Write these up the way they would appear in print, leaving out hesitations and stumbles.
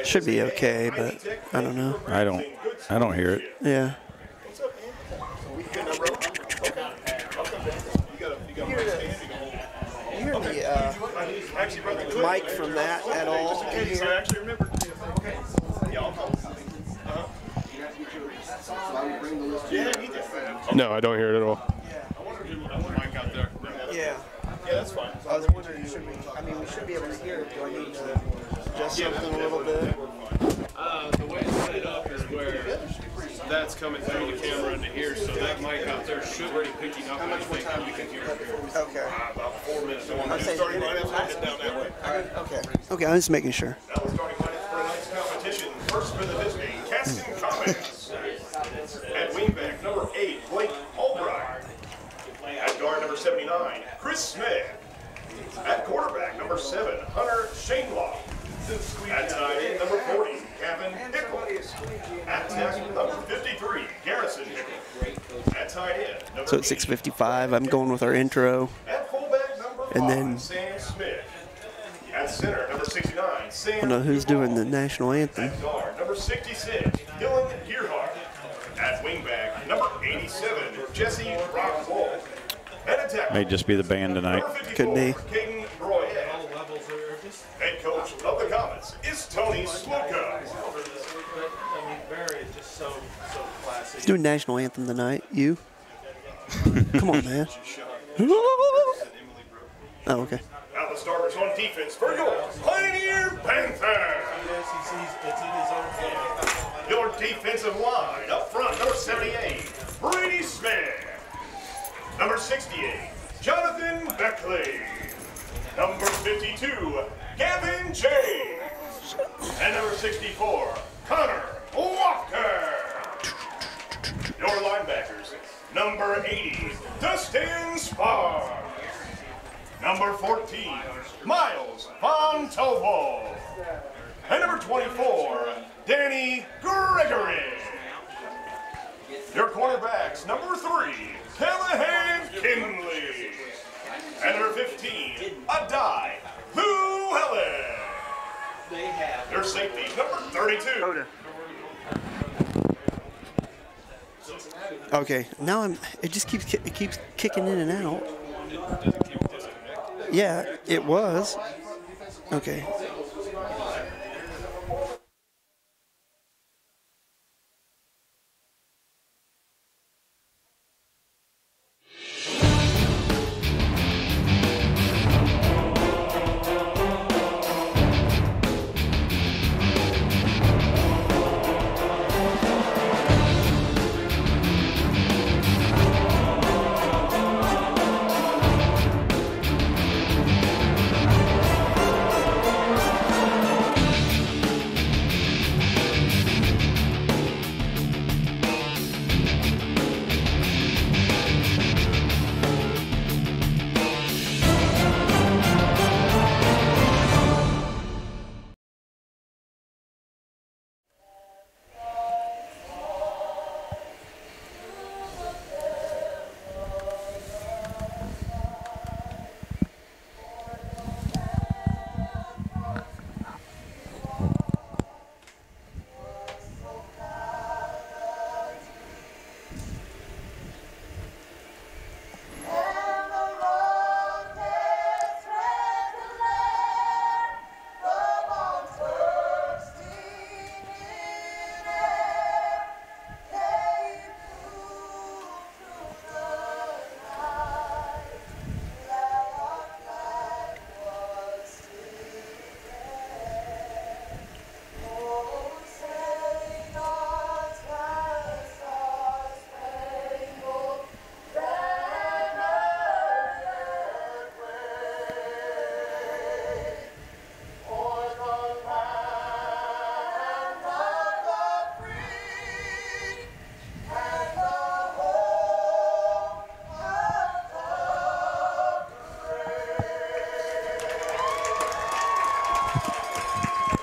Should be okay, but I don't know. I don't hear it. Yeah. You hear the mic from that at all? No, I don't hear it at all. Yeah. Yeah, that's fine. I was wondering, we should be able to hear it. Do I need to adjust something a little bit? The way it's set up is where that's coming through the camera into here, so that mic out there should be picking up anything that we can hear. Okay. About 4 minutes. Starting lineups, head down that way. Okay. Okay, I'm just making sure. Now we're starting lineups for tonight's competition. First for the Disney, Caston Comics. At wingback, number 8, Blake Albright. At guard, number 79, Chris Smith. At quarterback, number 7, Hunter Shanelock. At tight end, number 40, Gavin Hickle. At tackle, number 53, Garrison Hickle. At tight end, number So at 6:55, I'm going with our intro. At fullback, number 5, And then- Sam Smith. At center, number 69, Sam. I don't know who's doing the national anthem. At guard, number 66, Dylan Gearhart. At wingback, number 87, Jesse Rockwall. And at tackle, May just be the band tonight. number 54, Could be. Caden Royette. Head coach of the Comets is Tony Sluka. Who's doing national anthem tonight? You? Come on, man. Oh, okay. Now the starters on defense for your Pioneer Panthers. Your defensive line up front, number 78, Brady Smith. Number 68, Jonathan Beckley. Number 52, Gavin James. And number 64, Connor Walker. Your linebackers, number 80, Dustin Spar. Number 14, Miles Von Tovo. And number 24, Danny Gregory. Your cornerbacks, number 3, Callahan Kinley. And number 15, Adai Llewellyn. Your safeties, number 32. Okay, now it just keeps kicking in and out. Yeah, it was. Okay.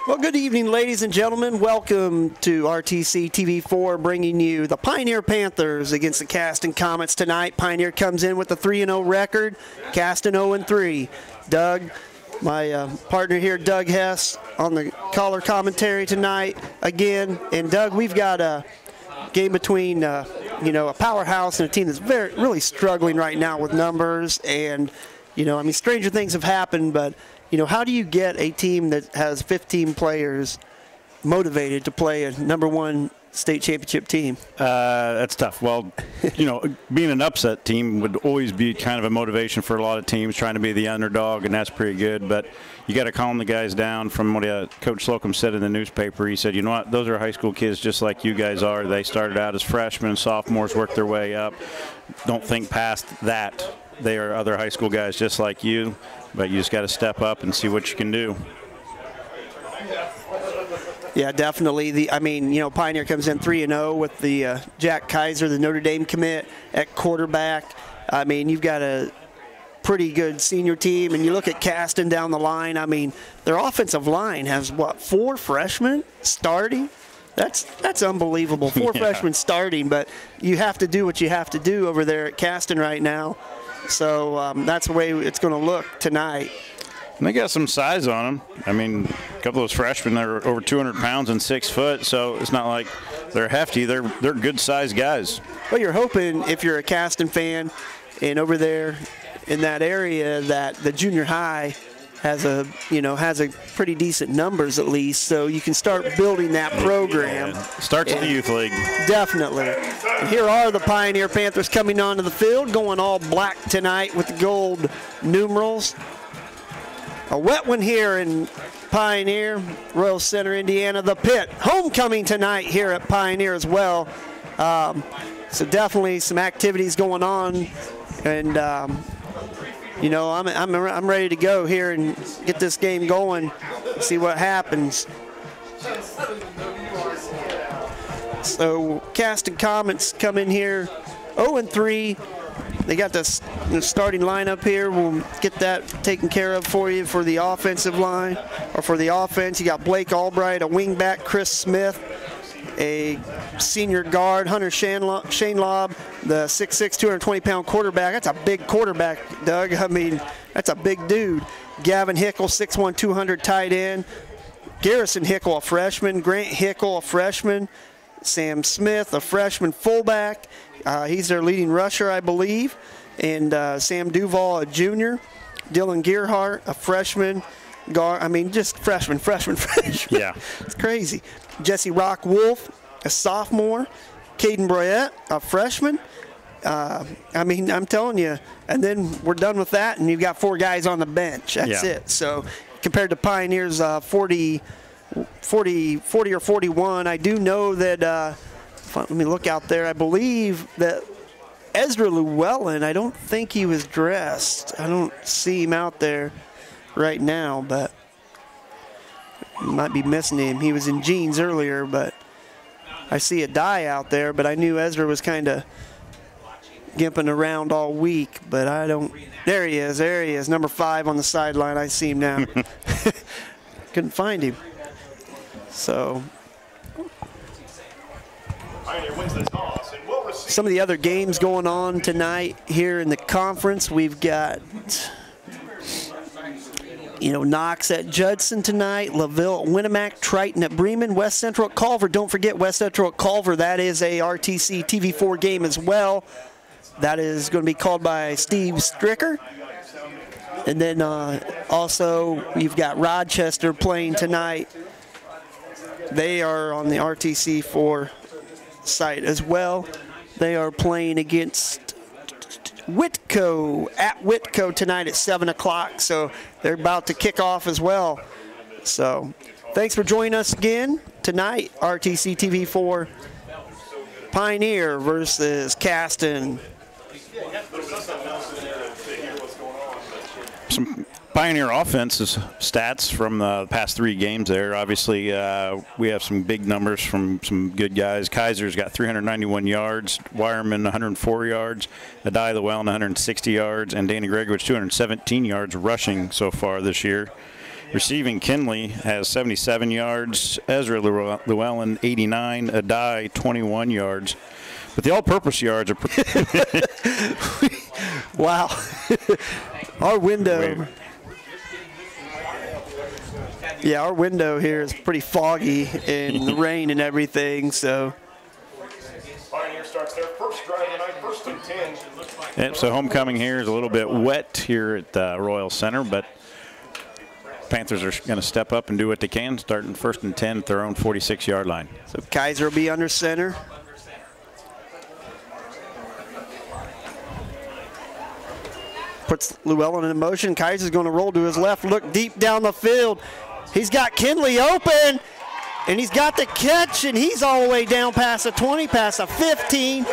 Well, good evening, ladies and gentlemen. Welcome to RTC TV4, bringing you the Pioneer Panthers against the Caston Comets tonight. Pioneer comes in with a 3-0 record, Caston 0-3. Doug, my partner here, Doug Hess, on the color commentary tonight again. And Doug, we've got a game between a powerhouse and a team that's really struggling right now with numbers. And stranger things have happened, but how do you get a team that has 15 players motivated to play a #1 state championship team? That's tough. Well, being an upset team would always be kind of a motivation for a lot of teams, trying to be the underdog, and that's pretty good. But you got to calm the guys down. From what Coach Slocum said in the newspaper, he said, you know what, those are high school kids just like you guys are. They started out as freshmen, sophomores, worked their way up. Don't think past that. They are other high school guys just like you, but you just got to step up and see what you can do. Yeah, definitely. Pioneer comes in 3-0 with the Jack Kaiser, the Notre Dame commit, at quarterback. You've got a pretty good senior team, and you look at Caston down the line. Their offensive line has, 4 freshmen starting? That's unbelievable. 4 freshmen starting, but you have to do what you have to do over there at Caston right now. So that's the way it's going to look tonight. And they got some size on them. A couple of those freshmen, they're over 200 pounds and 6 foot, so it's not like they're hefty. They're good-sized guys. Well, you're hoping, if you're a Caston fan and over there in that area, that the junior high has a pretty decent numbers at least, so you can start building that program. Yeah. Starts at the youth league. Definitely. And here are the Pioneer Panthers coming onto the field, going all black tonight with the gold numerals. A wet one here in Pioneer, Royal Center, Indiana. The Pit, homecoming tonight here at Pioneer as well. So definitely some activities going on, and I'm ready to go here and get this game going, see what happens. So Caston Comets come in here 0-3. They got the starting lineup here. We'll get that taken care of for you for the offensive line, or for the offense. You got Blake Albright, a wingback, Chris Smith, a senior guard, Hunter Shane Lobb, the 6'6", 220-pound quarterback. That's a big quarterback, Doug. That's a big dude. Gavin Hickle, 6'1", 200 tight end. Garrison Hickle, a freshman. Grant Hickle, a freshman. Sam Smith, a freshman fullback. He's their leading rusher, I believe. And Sam Duval, a junior. Dylan Gearhart, a freshman. Just freshman. Yeah. It's crazy. Jesse Rock Wolf, a sophomore. Caden Broyette, a freshman. I'm telling you. And then we're done with that, and you've got 4 guys on the bench. That's it. So compared to Pioneer's 40 or 41, I do know that, let me look out there, I believe that Ezra Llewellyn, I don't think he was dressed. I don't see him out there right now, but might be missing him. He was in jeans earlier, but I see a dye out there, but I knew Ezra was kind of gimping around all week, but I don't. There he is, number 5 on the sideline. I see him now. Couldn't find him. So some of the other games going on tonight here in the conference, we've got Knox at Judson tonight, LaVille at Winnemac, Triton at Bremen, West Central at Culver. Don't forget West Central at Culver. That is a RTC TV4 game as well. That is going to be called by Steve Stricker. And then also you've got Rochester playing tonight. They are on the RTC4 site as well. They are playing against Whitco at Whitco tonight at 7 o'clock. So they're about to kick off as well. So thanks for joining us again tonight. RTC TV4 Pioneer versus Caston. Some Pioneer offense's stats from the past 3 games there. Obviously, we have some big numbers from some good guys. Kaiser's got 391 yards, Wireman 104 yards, Adai Llewellyn 160 yards, and Danny Gregowicz 217 yards rushing so far this year. Receiving, Kinley has 77 yards, Ezra Llewellyn 89, Adai 21 yards. But the all-purpose yards are pretty wow. Our window. Yeah, our window here is pretty foggy in the rain and everything, so. Pioneer starts their first drive tonight, 1st and 10. Yep, so homecoming here is a little bit wet here at Royal Center, but Panthers are going to step up and do what they can, starting 1st and 10 at their own 46-yard line. So Kaiser will be under center. Puts Llewellyn in motion. Kaiser's going to roll to his left, look deep down the field. He's got Kinley open, and he's got the catch, and he's all the way down past the 20, past the 15,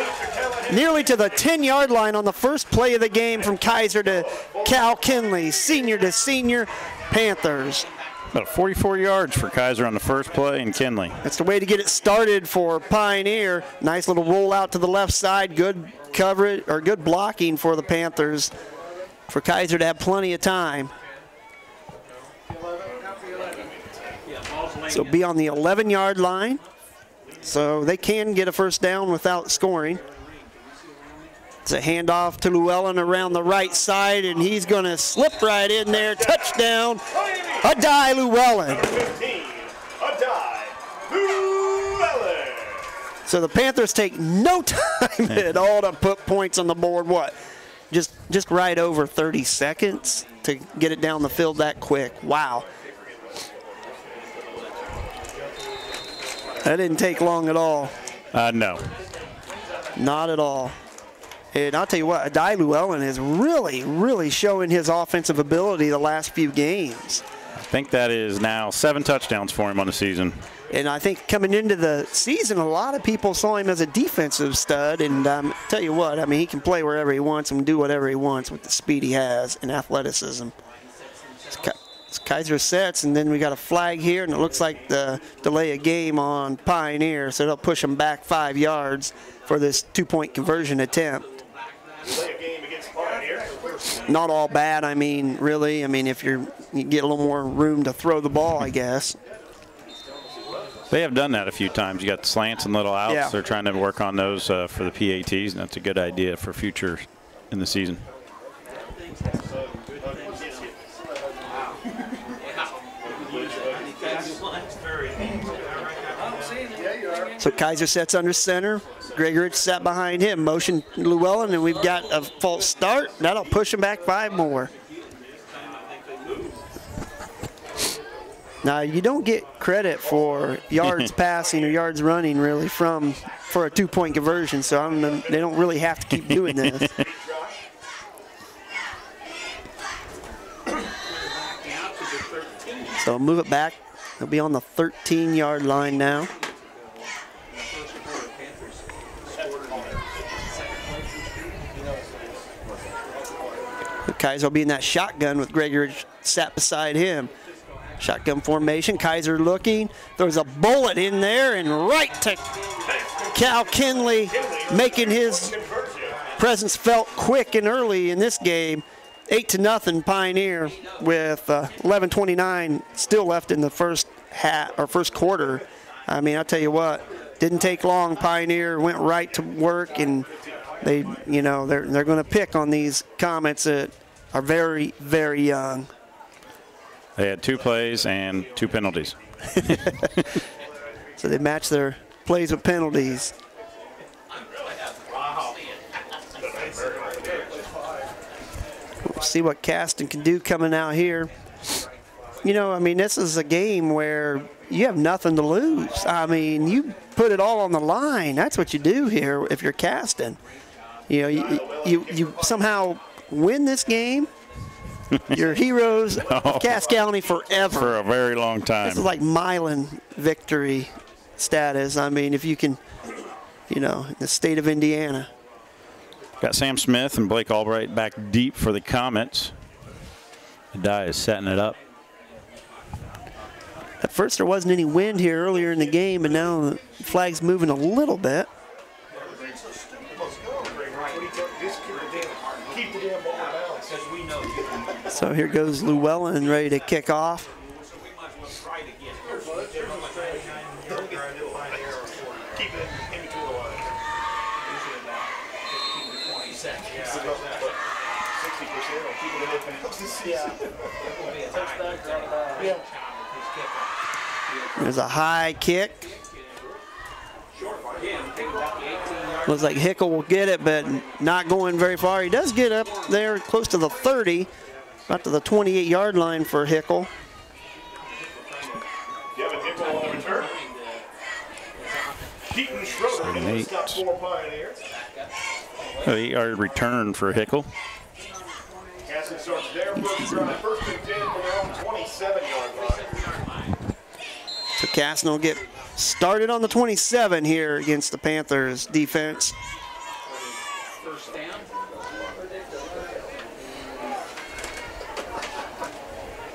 nearly to the 10-yard line on the first play of the game from Kaiser to Cal Kinley, senior to senior Panthers. About 44 yards for Kaiser on the first play, and Kinley. That's the way to get it started for Pioneer. Nice little roll out to the left side, good coverage, or good blocking for the Panthers, for Kaiser to have plenty of time. So be on the 11-yard line. So they can get a first down without scoring. It's a handoff to Llewellyn around the right side, and he's going to slip right in there. Touchdown, Adai Llewellyn. 15, Adai Llewellyn. So the Panthers take no time at all to put points on the board. What? Just right over 30 seconds to get it down the field that quick. Wow. That didn't take long at all. No. Not at all. And I'll tell you what, Adai Llewellyn is really showing his offensive ability the last few games. I think that is now 7 touchdowns for him on the season. And I think coming into the season, a lot of people saw him as a defensive stud. And tell you what, I mean, he can play wherever he wants and do whatever he wants with the speed he has and athleticism. Kaiser sets, and then we got a flag here, and it looks like the delay a game on Pioneer, so they'll push them back 5 yards for this 2-point conversion attempt. Play a game against Pioneer. Not all bad, I mean, really. I mean, if you get a little more room to throw the ball, I guess. They have done that a few times. You got the slants and little outs. Yeah. They're trying to work on those for the PATs, and that's a good idea for future in the season. So Kaiser sets under center. Gregorich sat behind him. Motion Llewellyn, and we've got a false start. That'll push him back 5 more. Now, you don't get credit for yards passing or yards running, really, for a 2-point conversion, so they don't really have to keep doing this. So move it back. They'll be on the 13-yard line now. Kaiser will be in that shotgun with Gregory sat beside him. Shotgun formation. Kaiser looking. There's a bullet in there, and right to Cal Kinley, making his presence felt quick and early in this game. 8-0 Pioneer with 11:29 still left in the first quarter. I mean, I'll tell you what, didn't take long. Pioneer went right to work, and they're going to pick on these Comets that are very, very young. They had 2 plays and 2 penalties. So they match their plays with penalties. We'll see what Caston can do coming out here. You know, I mean, this is a game where you have nothing to lose. I mean, you put it all on the line. That's what you do here if you're Caston. You know, you somehow win this game. You're heroes of Cass County forever. For a very long time. This is like Milan victory status. I mean, if you can, you know, in the state of Indiana. Got Sam Smith and Blake Albright back deep for the Comets. Adai is setting it up. At first there wasn't any wind here earlier in the game, but now the flag's moving a little bit. So here goes Llewellyn ready to kick off. Yeah. There's a high kick. Looks like Hickle will get it, but not going very far. He does get up there close to the 30, about to the 28-yard line for Hickle. Kevin Hickle on the return. Keaton Schroeder in the stop for Pioneers. 8-yard return for Hickle. Caston starts their first drive, 1st and 10 from their own 27-yard line. So Caston will get started on the 27 here against the Panthers defense. First down.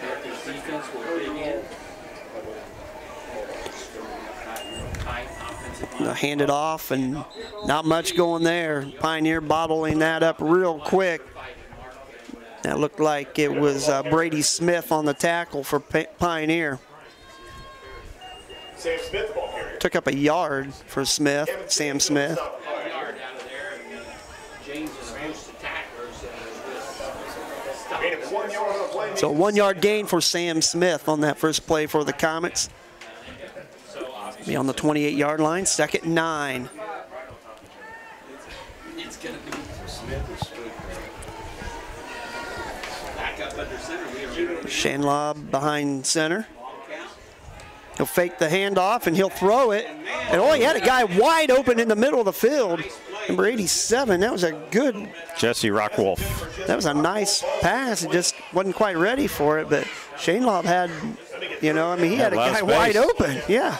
Panthers defense will dig in. Hand it off, and not much going there. Pioneer bottling that up real quick. That looked like it was Brady Smith on the tackle for Pioneer. Sam Smith, the ball carrier. Took up a yard for Smith, Sam Smith. So 1 yard gain for Sam Smith on that first play for the Comets. Be on the 28-yard line, 2nd and 9. Shanlob behind center. He'll fake the handoff and he'll throw it. And oh, he had a guy wide open in the middle of the field. Number 87, that was a good. Jesse Rockwolf. That was a nice pass. It just wasn't quite ready for it, but Shanlob had, you know, I mean, he had a guy wide open. Yeah.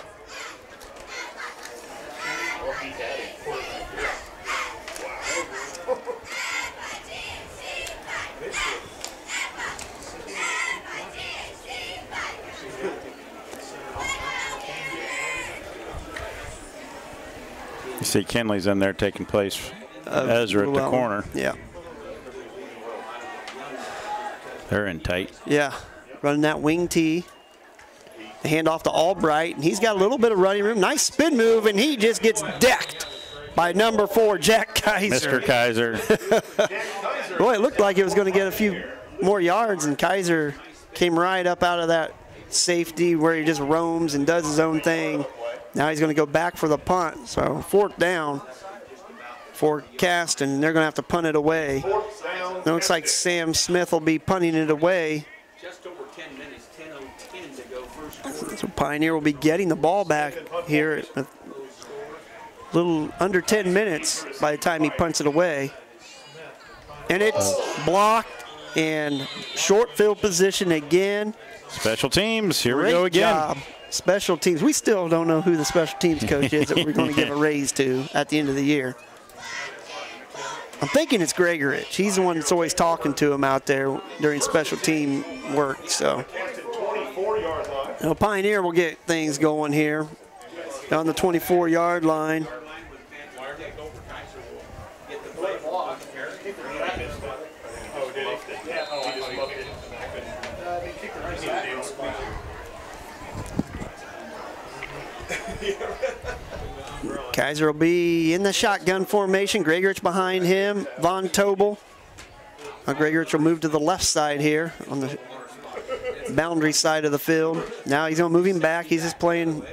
You see Kenley's in there taking place. Ezra at the corner. Yeah. They're in tight. Yeah. Running that wing tee. The handoff to Albright, and he's got a little bit of running room. Nice spin move, and he just gets decked by number 4, Jack Kaiser. Mr. Kaiser. Boy, it looked like it was going to get a few more yards, and Kaiser came right up out of that safety where he just roams and does his own thing. Now he's going to go back for the punt. So 4th down for Caston. They're going to have to punt it away. It looks like Sam Smith will be punting it away. Just over 10 minutes, 10:10 to go first quarter. So Pioneer will be getting the ball back here a little under 10 minutes by the time he punts it away. And it's blocked and short field position again. Special teams, here we Great go again. Job. Special teams. We still don't know who the special teams coach is that we're going to give a raise to at the end of the year. I'm thinking it's Gregorich. He's the one that's always talking to him out there during special team work. So, you know, Pioneer will get things going here on the 24-yard line. Kaiser will be in the shotgun formation. Gregorich behind him. Von Tobel. Gregorich will move to the left side here on the boundary side of the field. Now he's going to move him back. He's just playing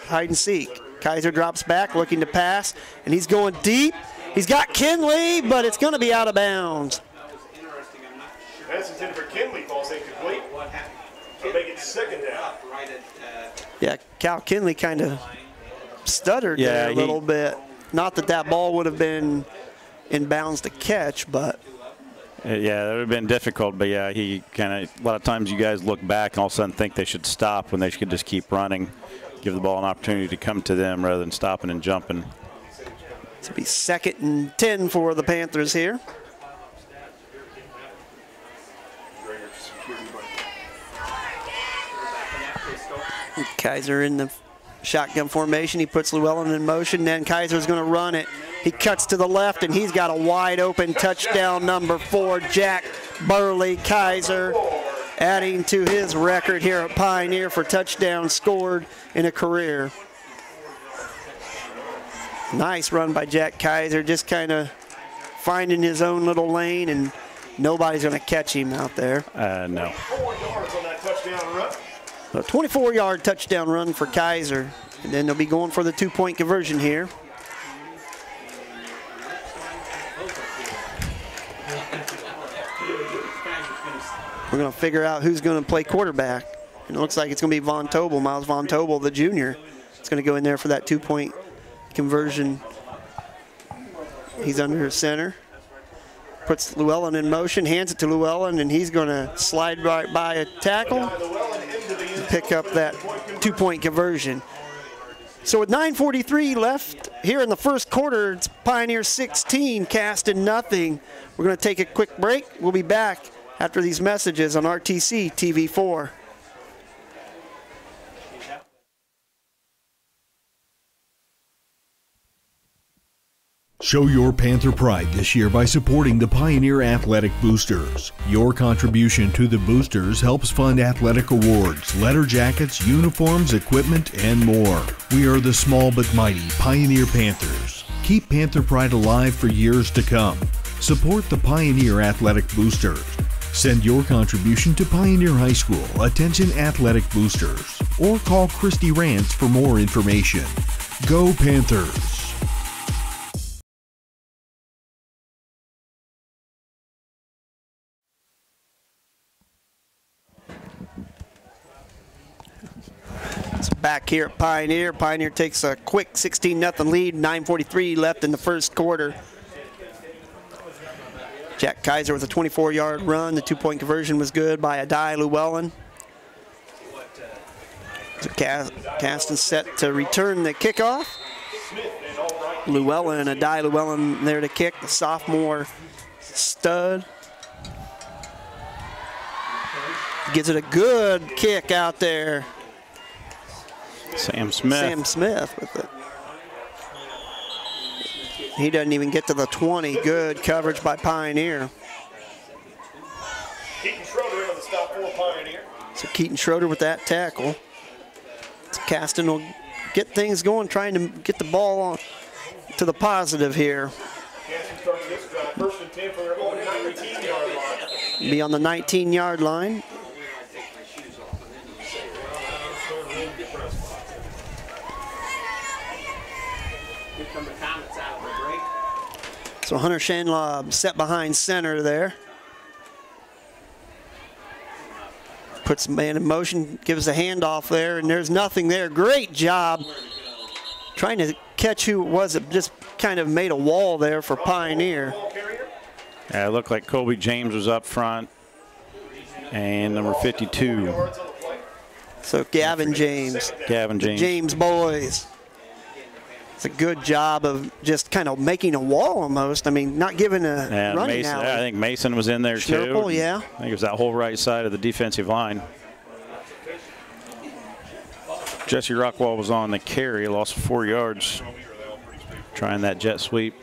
hide and seek. Kaiser drops back, looking to pass, and he's going deep. He's got Kinley, but it's going to be out of bounds. Pass intended for Kinley, falls incomplete. So make it 2nd down. Yeah, Cal Kinley kind of stuttered there a little bit. Not that that ball would have been in bounds to catch, but. Yeah, that would have been difficult, but yeah, he kind of, a lot of times you guys look back and all of a sudden think they should stop when they should just keep running, give the ball an opportunity to come to them rather than stopping and jumping. This will be 2nd and 10 for the Panthers here. Kaiser in the shotgun formation. He puts Llewellyn in motion. Then Kaiser's going to run it. He cuts to the left, and he's got a wide open touchdown. Number 4, Jack Burley. Kaiser adding to his record here at Pioneer for touchdowns scored in a career. Nice run by Jack Kaiser, just kind of finding his own little lane, and nobody's going to catch him out there. No. 4 yards on that touchdown touchdown run. A 24-yard touchdown run for Kaiser. And then they'll be going for the 2-point conversion here. We're going to figure out who's going to play quarterback. And it looks like it's going to be Von Tobel, Miles Von Tobel, the junior. It's going to go in there for that 2-point conversion. He's under center. Puts Llewellyn in motion, hands it to Llewellyn, and he's going to slide right by a tackle and pick up that 2-point conversion. So with 9:43 left here in the first quarter, it's Pioneer 16, Caston nothing. We're going to take a quick break. We'll be back after these messages on RTC TV4. Show your Panther pride this year by supporting the Pioneer Athletic Boosters. Your contribution to the Boosters helps fund athletic awards, letter jackets, uniforms, equipment, and more. We are the small but mighty Pioneer Panthers. Keep Panther pride alive for years to come. Support the Pioneer Athletic Boosters. Send your contribution to Pioneer High School, attention Athletic Boosters, or call Christy Rance for more information. Go Panthers! Back here at Pioneer. Pioneer takes a quick 16-0 lead, 9:43 left in the first quarter. Jack Kaiser with a 24-yard run. The 2-point conversion was good by Adai Llewellyn. So Caston set to return the kickoff. Llewellyn, Adai Llewellyn there to kick, the sophomore stud. Gives it a good kick out there. Sam Smith. Sam Smith with it. He doesn't even get to the 20. Good coverage by Pioneer. Keaton Schroeder on the stop for Pioneer. So Keaton Schroeder with that tackle. So Caston will get things going, trying to get the ball on to the positive here. Caston starting this drive, 1st and 10 for their own 19-yard line. Be on the 19-yard line. So Hunter Shanlob set behind center there. Puts the man in motion, gives a handoff there, and there's nothing there. Great job trying to catch who it was that just kind of made a wall there for Pioneer. Yeah, it looked like Colby James was up front, and number 52. So Gavin James. Gavin James. The James boys. It's a good job of just kind of making a wall almost. I mean, not giving a running Mason, alley. I think Mason was in there Schnurple, too. yeah. I think it was that whole right side of the defensive line. Jesse Rockwall was on the carry, lost 4 yards, trying that jet sweep.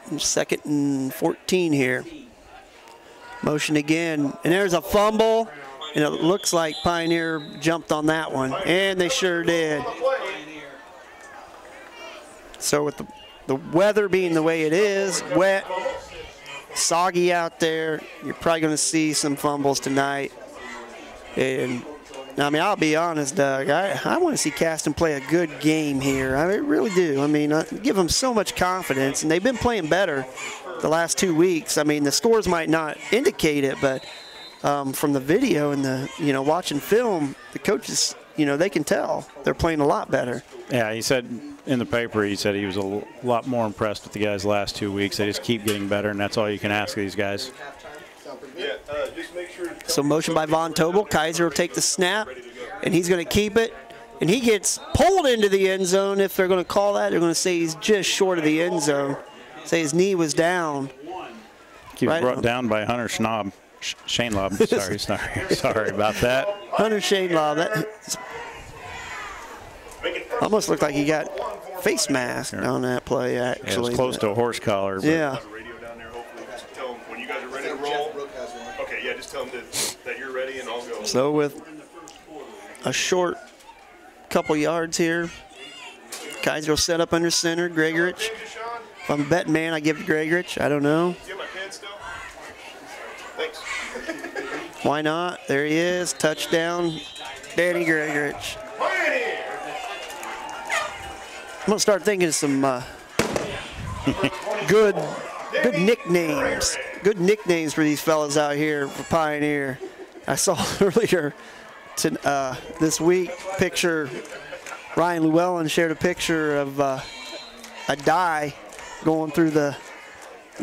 2nd and 14 here. Motion again, and there's a fumble, and it looks like Pioneer jumped on that one, and they sure did. So with the weather being the way it is, wet, soggy out there, you're probably going to see some fumbles tonight. And I mean, I'll be honest, Doug, I want to see Caston play a good game here. I really do. I mean, I give them so much confidence, and they've been playing better the last 2 weeks. I mean, the scores might not indicate it, but from the video and the, watching film, the coaches, they can tell they're playing a lot better. Yeah, he said in the paper, he said he was a lot more impressed with the guys the last 2 weeks. They just keep getting better, and that's all you can ask of these guys. So motion by Von Tobel. Kaiser will take the snap, and he's going to keep it. And he gets pulled into the end zone. If they're going to call that, they're going to say he's just short of the end zone. Say his knee was down. He was brought down by Hunter Shanlob. Sorry about that. Hunter Shanlob. That almost looked like he got face mask on that play, actually. Yeah, it was close to a horse collar. Yeah. When you guys are ready to roll. Okay, yeah, just tell them that you're ready and I'll go. So with a short couple yards here, Kaiser will set up under center. Gregorich. If I'm a betting man, I give it to Gregorich. I don't know. Do you have my pen still? Thanks. Why not? There he is. Touchdown, Danny Gregorich. I'm going to start thinking of some good nicknames. Good nicknames for these fellas out here for Pioneer. I saw earlier this week picture, Ryan Llewellyn shared a picture of a die going through the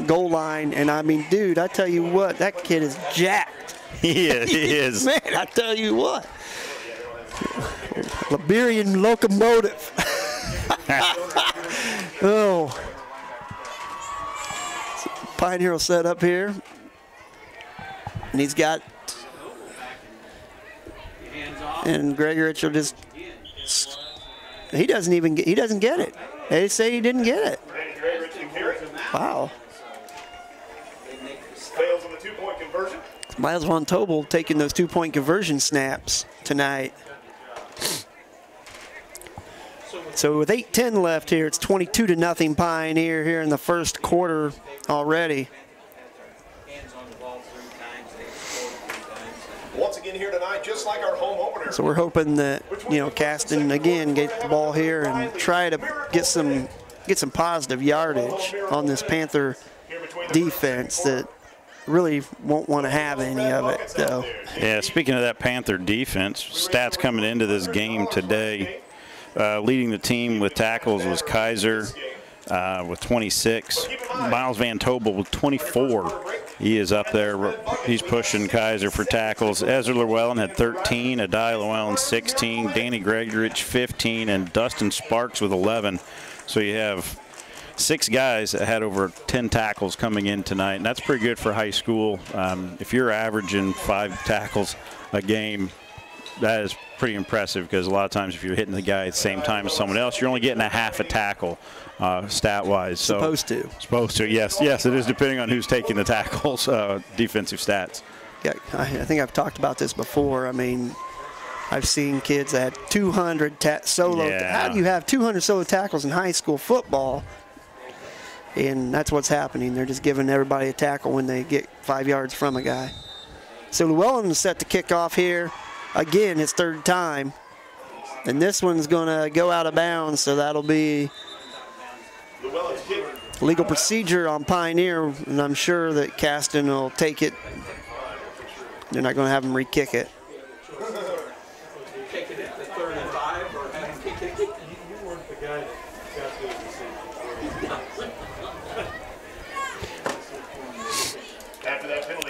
goal line, and I mean, dude, I tell you what, that kid is jacked. He is. Man, I tell you what. Liberian locomotive. Oh. Pioneer will set up here. And he's got, and Gregorich will just, he doesn't get it. They say he didn't get it. Wow. Fails on the 2-point conversion. Miles Von Tobel taking those 2-point conversion snaps tonight. So with 8:10 left here, it's 22-0 Pioneer here in the first quarter already. Once again here tonight, just like our home opener. So we're hoping that, you know, Caston again get the ball here and try to get some positive yardage on this Panther defense that really won't want to have any of it, though. Yeah, speaking of that Panther defense, stats coming into this game today, leading the team with tackles was Kaiser with 26. Miles Van Tobel with 24. He is up there. He's pushing Kaiser for tackles. Ezra Llewellyn had 13. Adai Llewellyn 16. Danny Gregorich 15. And Dustin Sparks with 11. So you have 6 guys that had over 10 tackles coming in tonight, and that's pretty good for high school. If you're averaging 5 tackles a game, that is pretty impressive, because a lot of times if you're hitting the guy at the same time as someone else, you're only getting a half a tackle stat-wise. So Supposed to, yes, it is, depending on who's taking the tackles, defensive stats. Yeah, I think I've talked about this before. I mean, I've seen kids that had 200 solo. Yeah. How do you have 200 solo tackles in high school football? And that's what's happening. They're just giving everybody a tackle when they get 5 yards from a guy. So Llewellyn is set to kick off here. Again, his 3rd time. And this one's going to go out of bounds, so that'll be legal procedure on Pioneer, and I'm sure that Caston will take it. They're not going to have him re-kick it. Take it at the 3rd and 5 or have him kick it. You weren't the guy that got the decision.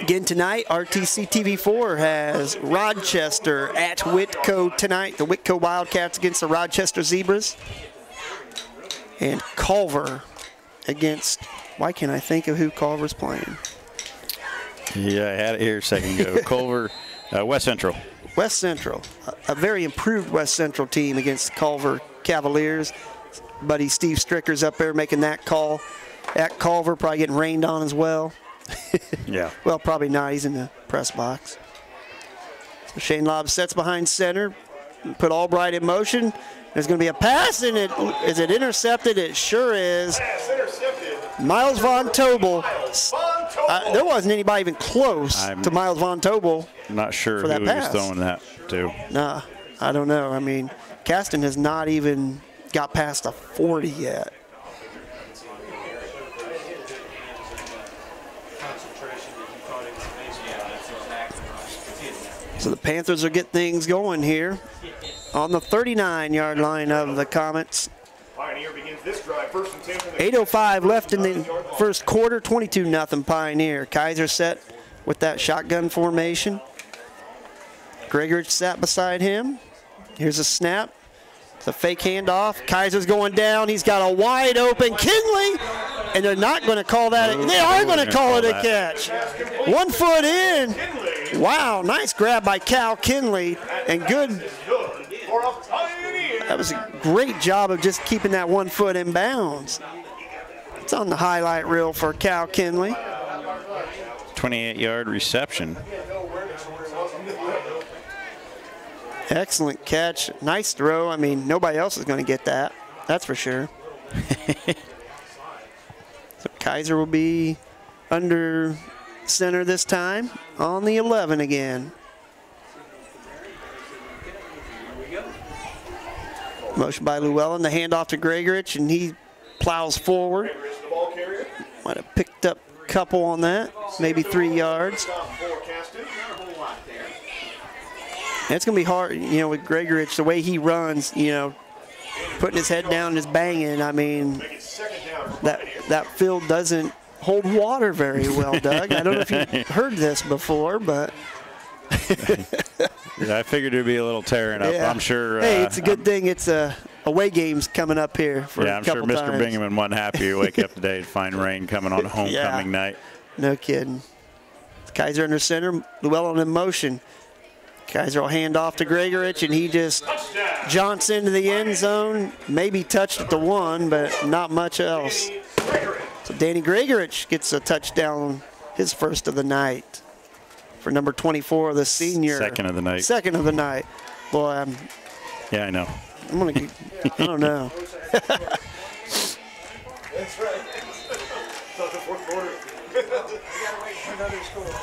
Again tonight, RTC TV4 has Rochester at Whitco tonight. The Whitco Wildcats against the Rochester Zebras. And Culver against, why can't I think of who Culver's playing? Yeah, I had it here a second ago. Culver, West Central. West Central, a very improved West Central team against Culver Cavaliers. Buddy Steve Stricker's up there making that call. At Culver, probably getting rained on as well. Yeah. Well, probably not. He's in the press box. So Shane Lobb sets behind center. Put Albright in motion. There's going to be a pass, and is it intercepted? It sure is. Miles Von Tobel. There wasn't anybody even close to Miles Von Tobel. I'm not sure who he was throwing that to. Nah, I don't know. I mean, Caston has not even got past a 40 yet. So the Panthers will get things going here on the 39-yard line of the Comets. Pioneer begins this drive, 1st and 10. 8:05 left in the first quarter, 22-0 Pioneer. Kaiser set with that shotgun formation. Gregorich sat beside him. Here's a snap. It's a fake handoff. Kaiser's going down. He's got a wide open Kinley, and they're not going to call that. They are going to call it a catch. 1 foot in. Wow, nice grab by Cal Kinley, and good. That was a great job of just keeping that 1 foot in bounds. It's on the highlight reel for Cal Kinley. 28-yard reception. Excellent catch. Nice throw. I mean, nobody else is going to get that. That's for sure. So Kaiser will be under center this time on the 11 again. Motion by Llewellyn, the handoff to Gregorich, and he plows forward. Might have picked up a couple on that, maybe 3 yards. And it's going to be hard, you know, with Gregorich, the way he runs, you know, putting his head down and just banging. I mean, that field doesn't hold water very well, Doug. I don't know if you've heard this before, but. Yeah, I figured it'd be a little tearing up. Yeah. I'm sure. Hey, it's a good thing it's away games coming up here for yeah, a I'm sure couple Mr. times. Bingaman wasn't happy to wake up today to find rain coming on homecoming night. No kidding. Kaiser under center, Llewellyn in motion. Kaiser will hand off to Gregorich, and he just jaunts into the end zone. Maybe touched at the 1, but not much else. So Danny Gregorich gets a touchdown, his first of the night. For number 24, the senior. Second of the night. Second of the night. Boy, yeah, I know. I'm going to, I don't know. That's right. Thought the fourth quarter.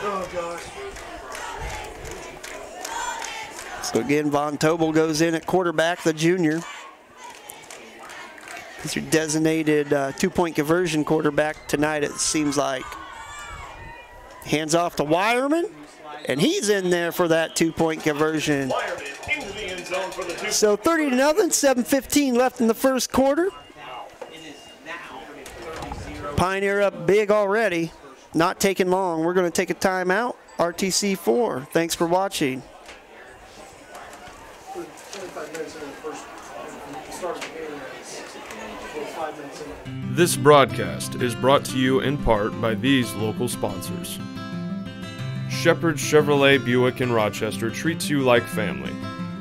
Oh, gosh. So again, Von Tobel goes in at quarterback, the junior. He's your designated two-point conversion quarterback tonight, it seems like. Hands off to Wireman, and he's in there for that two-point conversion. So 30-0, 7:15 left in the first quarter. Pioneer up big already. Not taking long. We're going to take a timeout. RTC 4. Thanks for watching. This broadcast is brought to you in part by these local sponsors. Shepherd's Chevrolet Buick in Rochester treats you like family.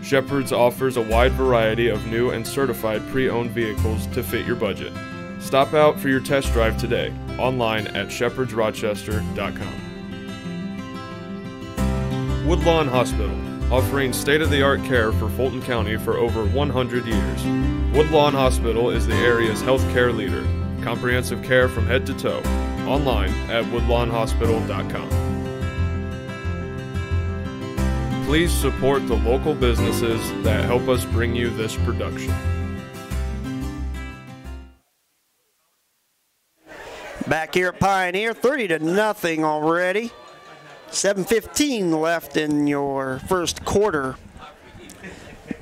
Shepherd's offers a wide variety of new and certified pre-owned vehicles to fit your budget. Stop out for your test drive today, online at shepherdsrochester.com. Woodlawn Hospital, offering state-of-the-art care for Fulton County for over 100 years. Woodlawn Hospital is the area's healthcare leader. Comprehensive care from head to toe. Online at woodlawnhospital.com. Please support the local businesses that help us bring you this production. Back here at Pioneer, 30-0 already. 7:15 left in your first quarter.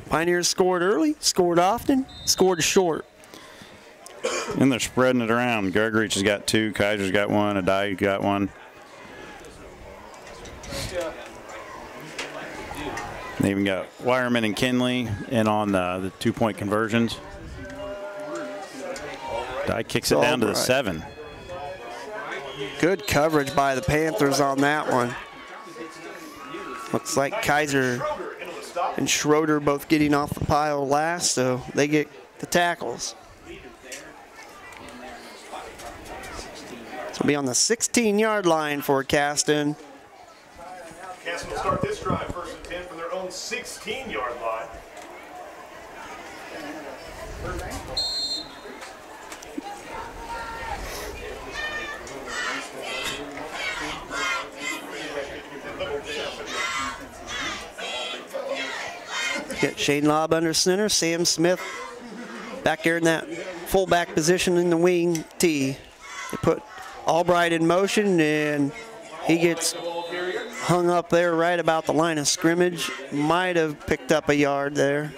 Pioneers scored early, scored often, scored short. And they're spreading it around. Gregorich has got 2, Kaiser's got 1, Adai got 1. They even got Wireman and Kinley in on the two-point conversions. Adai kicks it down to the 7. Good coverage by the Panthers on that one. Looks like Kaiser and Schroeder both getting off the pile last, so they get the tackles. So it'll be on the 16-yard line for Caston. Caston will start this drive first and 10 from their own 16-yard line. Get Shane Lobb under center, Sam Smith back there in that fullback position in the wing T. They put Albright in motion, and he gets hung up there right about the line of scrimmage. Might have picked up a yard there.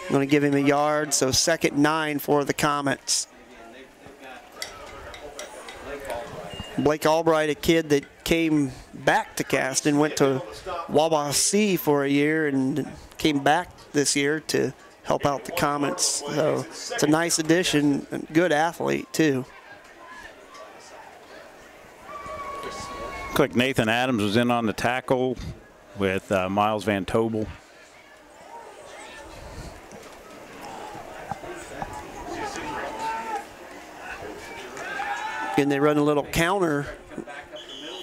I'm going to give him a yard, so 2nd 9 for the Comets. Blake Albright, a kid that came back to Caston, went to Wawasee for a year and came back this year to help out the Comets. So it's a nice addition, and good athlete too. Looks like Nathan Adams was in on the tackle with Miles Van Tobel. And they run a little counter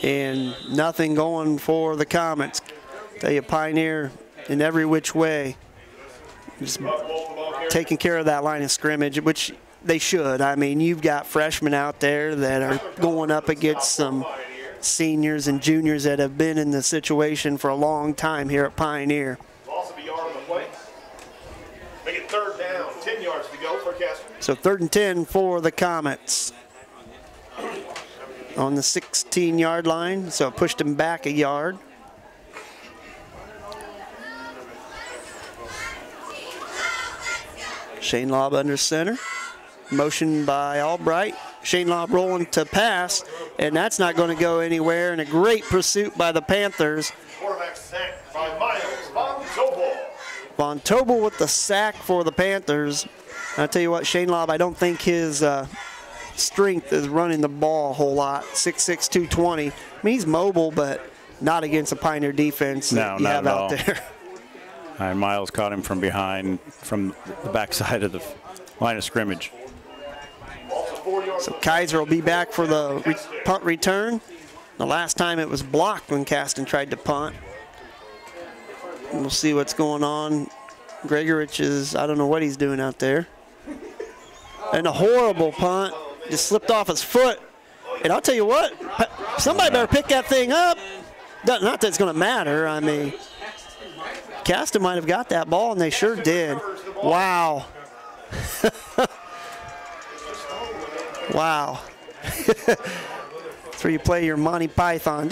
and nothing going for the Comets. Tell you, Pioneer in every which way. Just taking care of that line of scrimmage, which they should. I mean, you've got freshmen out there that are going up against some seniors and juniors that have been in the situation for a long time here at Pioneer. Loss of a yard on the play. Make it 3rd down, 10 yards to go for Caston. So 3rd and 10 for the Comets on the 16-yard line. So it pushed him back a yard. Shane Lobb under center. Motion by Albright. Shane Lobb rolling to pass, and that's not going to go anywhere. And a great pursuit by the Panthers. Quarterback sack by Miles Von Tobel. Von Tobel with the sack for the Panthers. I'll tell you what, Shane Lobb, I don't think his strength is running the ball a whole lot. 6'6", 220. I mean, he's mobile, but not against a Pioneer defense that you have out there. And Miles caught him from behind, from the backside of the line of scrimmage. So Kaiser will be back for the punt return. The last time it was blocked when Caston tried to punt. And we'll see what's going on. Gregorich is, I don't know what he's doing out there. And a horrible punt. Just slipped off his foot. And I'll tell you what, somebody better pick that thing up. Not that it's going to matter. I mean, Caston might have got that ball, and they sure did. Wow. Wow. That's where you play your Monty Python.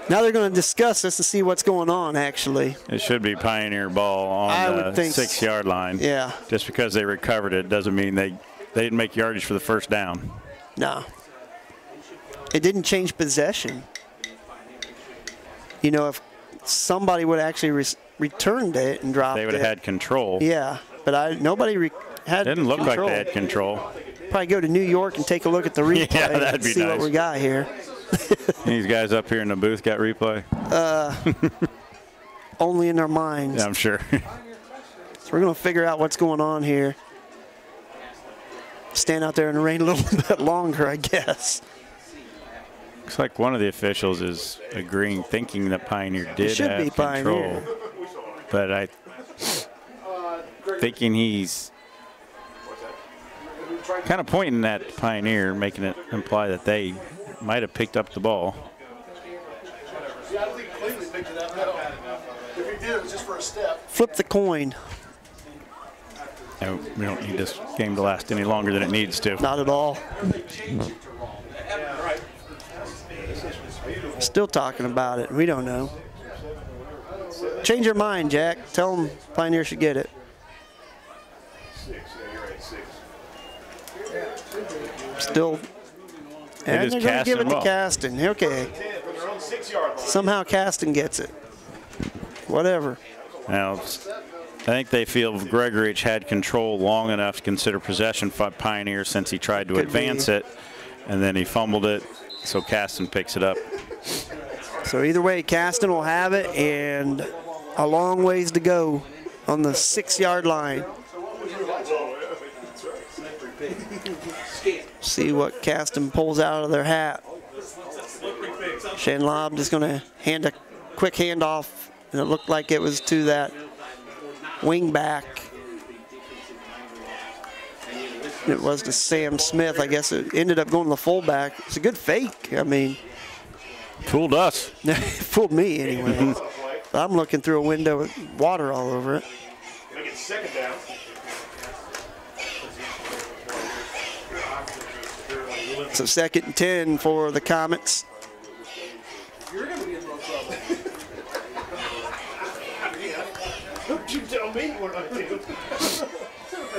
Now they're going to discuss this and see what's going on, actually. It should be Pioneer ball on the 6-yard line. Yeah. Just because they recovered it doesn't mean they didn't make yardage for the first down. No. It didn't change possession. You know, if somebody would actually returned it and dropped it. They would have had control. Yeah, but nobody had Didn't look control. like they had control. Probably go to New York and take a look at the replay Yeah, that'd and be see nice. what we got here. These guys up here in the booth got replay? Only in their minds. Yeah, I'm sure. So we're going to figure out what's going on here. Stand out there in the rain a little bit longer, I guess. Looks like one of the officials is agreeing, thinking that Pioneer did should have be control. Pioneer. But I thinking he's kind of pointing at Pioneer, making it imply that they might have picked up the ball. Yeah, I don't think Cleveland picked it up. No. If he did, it was just for a step. Flip the coin. And we don't need this game to last any longer than it needs to. Not at all. Still talking about it. We don't know. Change your mind, Jack. Tell them Pioneer should get it. 6, yeah, you're right, 6. Still. And they're going to give it to Caston. Okay. 10 from their own 6-yard line. Somehow Caston gets it. Whatever. Now, I think they feel Gregorich had control long enough to consider possession for Pioneer since he tried to advance it, and then he fumbled it, so Caston picks it up. So either way, Caston will have it, and a long ways to go on the 6-yard line. See what Caston pulls out of their hat. Shane Lobb just going to hand a quick handoff, and it looked like it was to that wing back. It was to Sam Smith. I guess it ended up going to the fullback. It's a good fake. I mean, Fooled us. it fooled me anyway. I'm looking through a window with water all over it. Make it 2nd down. So 2nd and 10 for the Comets. You're going to be in real trouble. Don't you tell me what I do.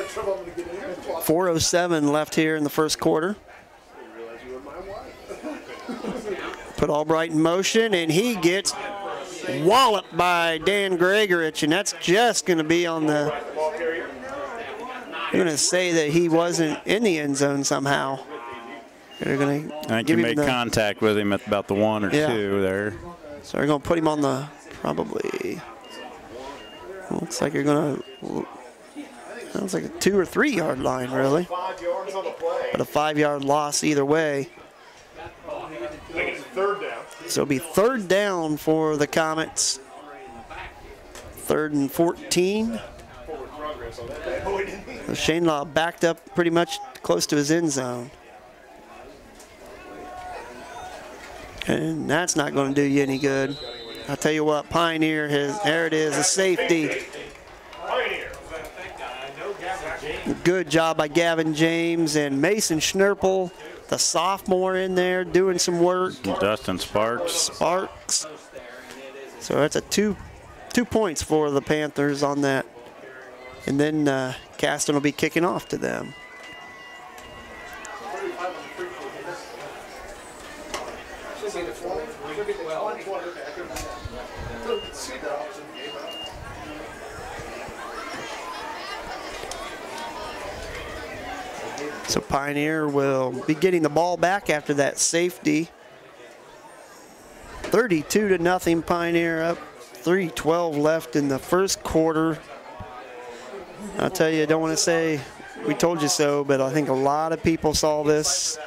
Trouble I'm going to get in here. 4:07 left here in the first quarter. Put Albright in motion, and he gets walloped by Dan Gregorich, and that's just going to be on the. I'm going to say that he wasn't in the end zone somehow. They're going to. I think you made contact with him at about the 1 or 2 there. So they're going to put him on the probably. Looks like you're going to. Sounds like a 2 or 3 yard line, really. 5 yards on the play. But a 5-yard loss either way. Make it 3rd down. So it'll be 3rd down for the Comets. 3rd and 14. Forward progress on that bad boy, didn't he? So Shane Lobb backed up pretty much close to his end zone. And that's not going to do you any good. I'll tell you what, Pioneer has, there it is, a safety. Good job by Gavin James and Mason Schnurple, the sophomore in there doing some work. Dustin Sparks. So that's a two points for the Panthers on that. And then Caston will be kicking off to them. So Pioneer will be getting the ball back after that safety. 32-0 Pioneer up. 3:12 left in the first quarter. I'll tell you, I don't want to say we told you so, but I think a lot of people saw this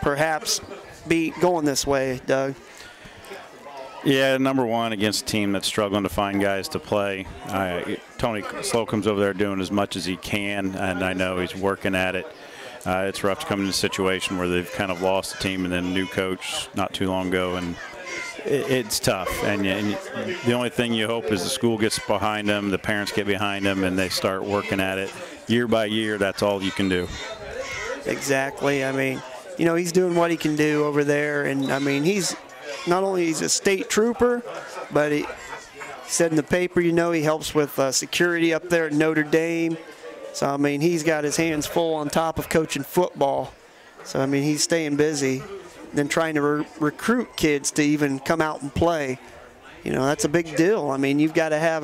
perhaps be going this way, Doug. Yeah, number one, against a team that's struggling to find guys to play. Tony Slocum's over there doing as much as he can, and I know he's working at it. It's rough to come into a situation where they've kind of lost the team and then a new coach not too long ago, and it's tough. And the only thing you hope is the school gets behind them, the parents get behind them, and they start working at it. Year by year, that's all you can do. Exactly. I mean, you know, he's doing what he can do over there, and I mean, he's not only he's a state trooper, but he said in the paper, you know, he helps with security up there at Notre Dame. So, I mean, he's got his hands full on top of coaching football. So, I mean, he's staying busy. Then trying to recruit kids to even come out and play. You know, that's a big deal. I mean, you've got to have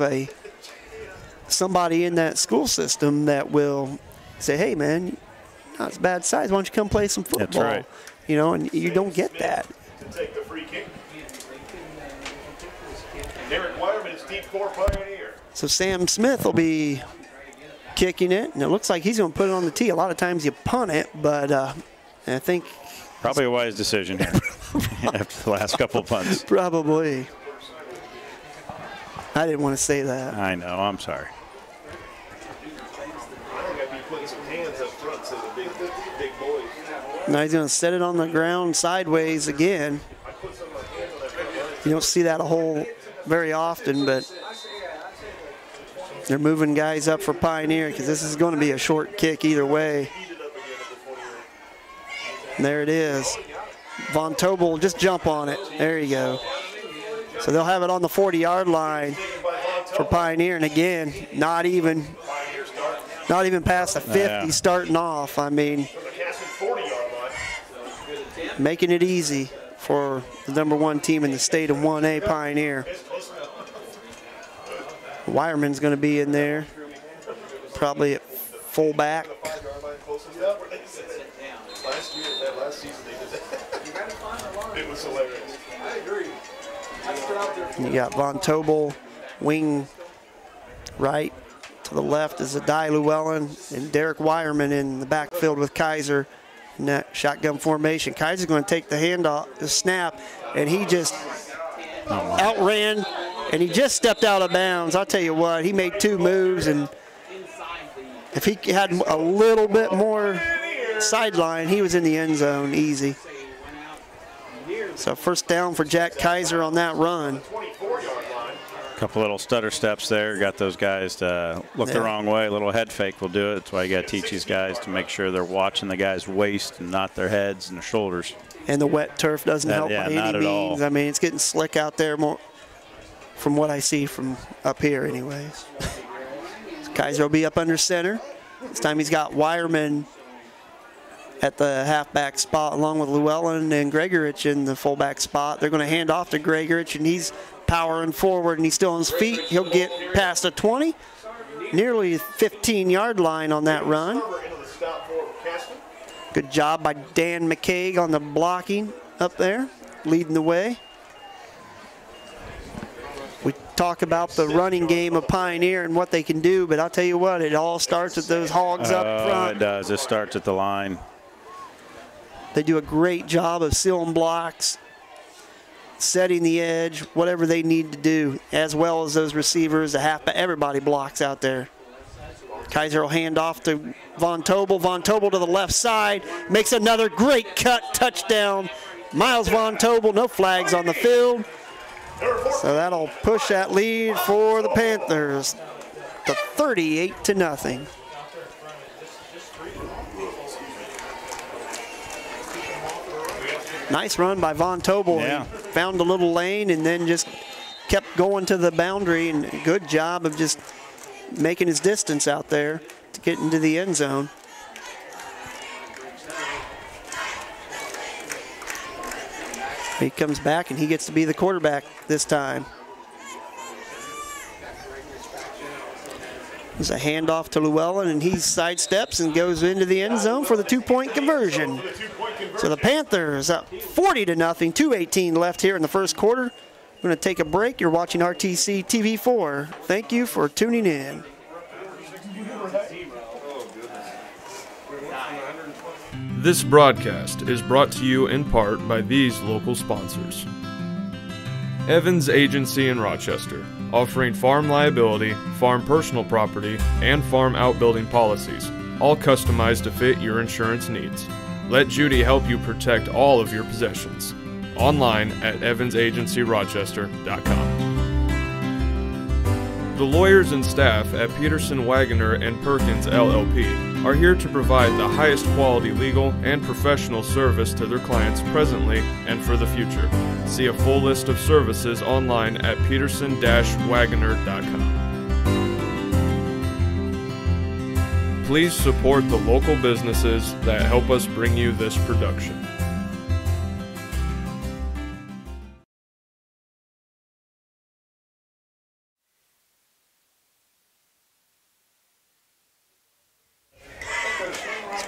somebody in that school system that will say, hey, man, not as bad size. Why don't you come play some football? That's right. You know, and you don't get that. Take the free kick. Derek Wireman is deep for Pioneer. So Sam Smith will be kicking it, and it looks like he's going to put it on the tee. A lot of times you punt it, but I think probably a wise decision here after the last couple of punts. Probably. I didn't want to say that. I know. I'm sorry. Now he's going to set it on the ground sideways again. You don't see that very often, but they're moving guys up for Pioneer because this is going to be a short kick either way. And there it is. Von Tobel will just jump on it. There you go. So they'll have it on the 40-yard line for Pioneer, and again, not even past the 50 Yeah. starting off. I mean, making it easy for the #1 team in the state of 1A, Pioneer. Wireman's going to be in there, probably at fullback. Last season they did that. It was hilarious. I agree. You got Von Tobel, wing right. To the left is Adai Llewellyn and Derek Wireman in the backfield with Kaiser in that shotgun formation. Kaiser's going to take the handoff, the snap, and he just outran, and he just stepped out of bounds. I'll tell you what, he made 2 moves, and if he had a little bit more sideline, he was in the end zone easy. So first down for Jack Kaiser on that run. A couple little stutter steps there. Got those guys to look the wrong way. A little head fake will do it. That's why you got to teach these guys to make sure they're watching the guy's waist and not their heads and their shoulders. And the wet turf doesn't help by any means. I mean, it's getting slick out there more from what I see from up here anyways. Kaiser will be up under center. This time he's got Wireman at the halfback spot along with Llewellyn and Gregorich in the fullback spot. They're going to hand off to Gregorich, and he's powering forward, and he's still on his feet. He'll get past the 20, nearly 15-yard line on that run. Good job by Dan McCaig on the blocking up there, leading the way. We talk about the running game of Pioneer and what they can do, but I'll tell you what, it all starts with those hogs up front. It does. It starts at the line. They do a great job of sealing blocks, setting the edge, whatever they need to do, as well as those receivers, the halfback, everybody blocks out there. Kaiser will hand off to Von Tobel. Von Tobel to the left side, makes another great cut, touchdown, Miles Von Tobel, no flags on the field. So that'll push that lead for the Panthers to 38-0. Nice run by Von Tobel. Yeah. He found a little lane and then just kept going to the boundary, and good job of just making his distance out there to get into the end zone. He comes back and he gets to be the quarterback this time. There's a handoff to Llewellyn, and he sidesteps and goes into the end zone for the 2-point conversion. So the Panthers up 40-0, 2:18 left here in the first quarter. We're going to take a break. You're watching RTC TV4. Thank you for tuning in. This broadcast is brought to you in part by these local sponsors. Evans Agency in Rochester, offering farm liability, farm personal property, and farm outbuilding policies, all customized to fit your insurance needs. Let Judy help you protect all of your possessions. Online at evansagencyrochester.com. The lawyers and staff at Peterson, Wagoner & Perkins LLP are here to provide the highest quality legal and professional service to their clients presently and for the future. See a full list of services online at peterson-wagoner.com. Please support the local businesses that help us bring you this production.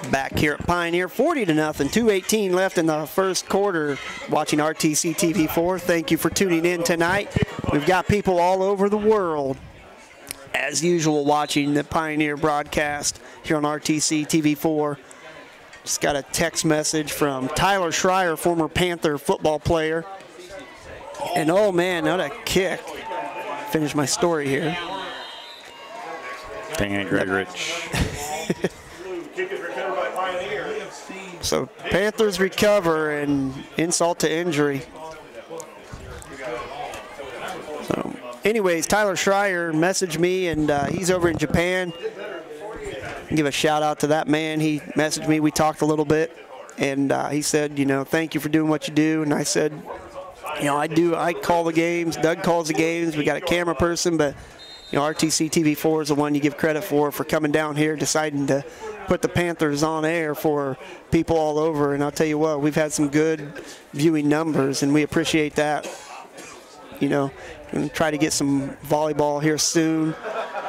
Back here at Pioneer, 40-0, 2:18 left in the first quarter. Watching RTC TV4. Thank you for tuning in tonight. We've got people all over the world, as usual, watching the Pioneer broadcast here on RTC TV4. Just got a text message from Tyler Schreier, former Panther football player. And oh man, what a kick. Finish my story here. Dang it, Gregorich. So Panthers recover, and insult to injury. So anyways, Tyler Schreier messaged me, and he's over in Japan. Give a shout out to that man. He messaged me, we talked a little bit, and he said, you know, thank you for doing what you do. And I said, you know, I call the games, Doug calls the games, we got a camera person, but you know, RTC TV4 is the one you give credit for coming down here, deciding to put the Panthers on air for people all over. And I'll tell you what, we've had some good viewing numbers, and we appreciate that. You know, we're going to try to get some volleyball here soon,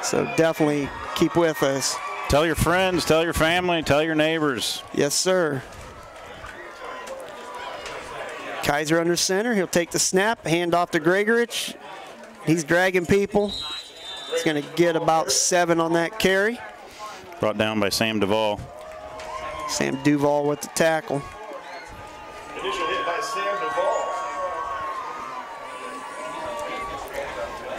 so definitely keep with us. Tell your friends, tell your family, tell your neighbors. Yes, sir. Kaiser under center. He'll take the snap, hand off to Gregorich. He's dragging people. He's going to get about 7 on that carry. Brought down by Sam Duvall. Sam Duvall with the tackle. Initial hit by Sam Duvall.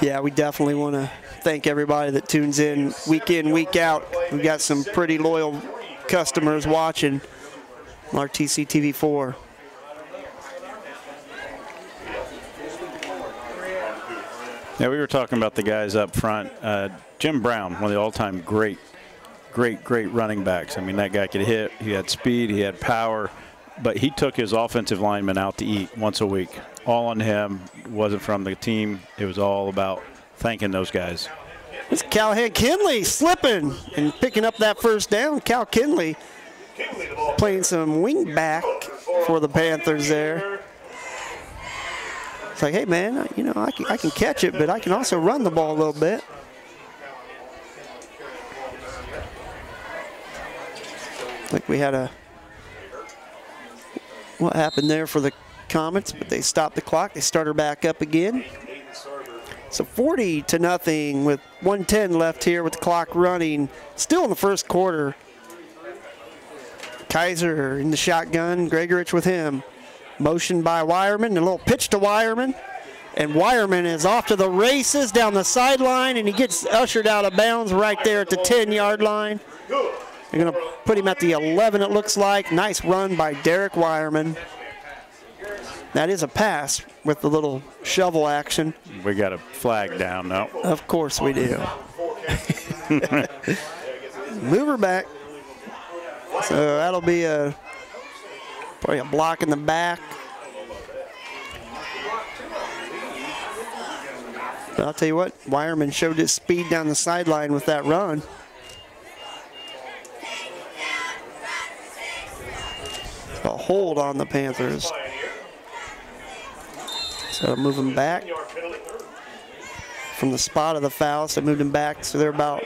Yeah, we definitely want to thank everybody that tunes in, week out. We've got some pretty loyal customers watching RTC TV4. Yeah, we were talking about the guys up front. Jim Brown, one of the all-time great running backs. I mean, that guy could hit. He had speed. He had power. But he took his offensive linemen out to eat once a week. All on him. It wasn't from the team. It was all about thanking those guys. It's Callahan Kinley slipping and picking up that first down. Cal Kinley playing some wing back for the Panthers there. It's like, hey, man, you know, I can catch it, but I can also run the ball a little bit. Like we had what happened there for the Comets, but they stopped the clock. They start her back up again. So 40-0 with 1:10 left here with the clock running. Still in the first quarter. Kaiser in the shotgun, Gregorich with him. Motion by Wireman, a little pitch to Wireman. And Wireman is off to the races down the sideline, and he gets ushered out of bounds right there at the 10-yard line. They're going to put him at the 11, it looks like. Nice run by Derek Wireman. That is a pass with the little shovel action. We got a flag down now. Of course we do. Move her back. So that'll be probably a block in the back. But I'll tell you what, Wireman showed his speed down the sideline with that run. A hold on the Panthers. So move them back from the spot of the foul. So moved them back. So they're about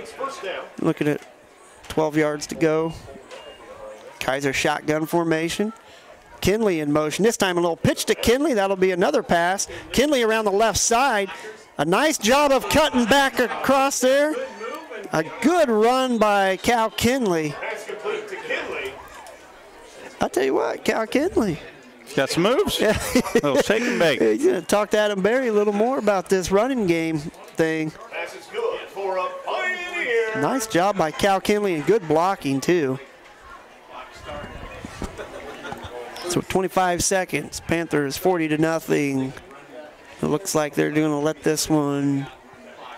looking at 12 yards to go. Kaiser shotgun formation. Kinley in motion. This time a little pitch to Kinley. That'll be another pass. Kinley around the left side. A nice job of cutting back across there. A good run by Cal Kinley. I'll tell you what, Cal Kinley. Got some moves. Yeah. Little shake and bake. He's going to talk to Adam Berry a little more about this running game thing. Nice job by Cal Kinley and good blocking too. So 25 seconds, Panthers 40-0. It looks like they're going to let this one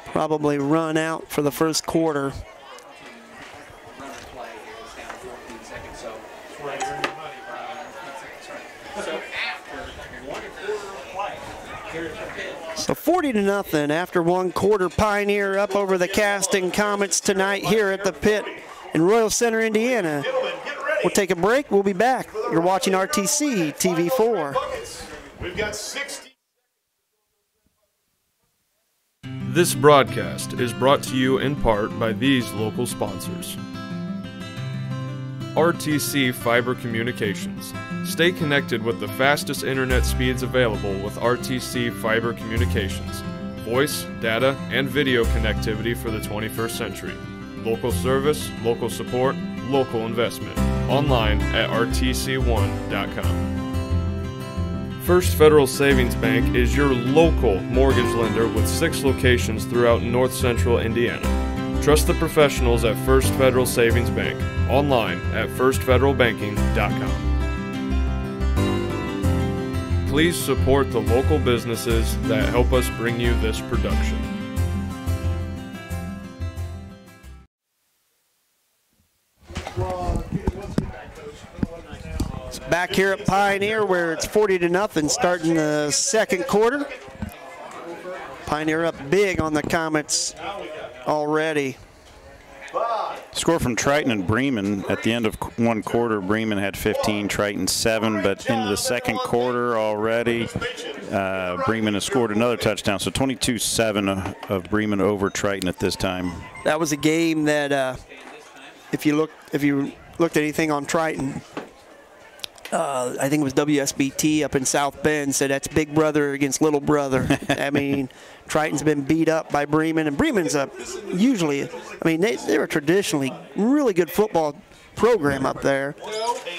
probably run out for the first quarter. So 40-0 after one quarter. Pioneer up over the Caston Comets tonight here at the pit in Royal Center, Indiana. We'll take a break. We'll be back. You're watching RTC TV4. We've got 60. This broadcast is brought to you in part by these local sponsors. RTC Fiber Communications. Stay connected with the fastest internet speeds available with RTC Fiber Communications. Voice, data, and video connectivity for the 21st century. Local service, local support, local investment. Online at rtc1.com. First Federal Savings Bank is your local mortgage lender with 6 locations throughout North Central Indiana. Trust the professionals at First Federal Savings Bank. Online at firstfederalbanking.com. Please support the local businesses that help us bring you this production. Back here at Pioneer where it's 40-0 starting the second quarter. Pioneer up big on the Comets already. Score from Triton and Bremen at the end of one quarter. Bremen had 15, Triton 7, but into the second quarter already, Bremen has scored another touchdown. So 22-7 of Bremen over Triton at this time. That was a game that if you looked at anything on Triton, I think it was WSBT up in South Bend said that's big brother against little brother. I mean, Triton's been beat up by Bremen, and Bremen's usually, I mean, they're a traditionally really good football program up there,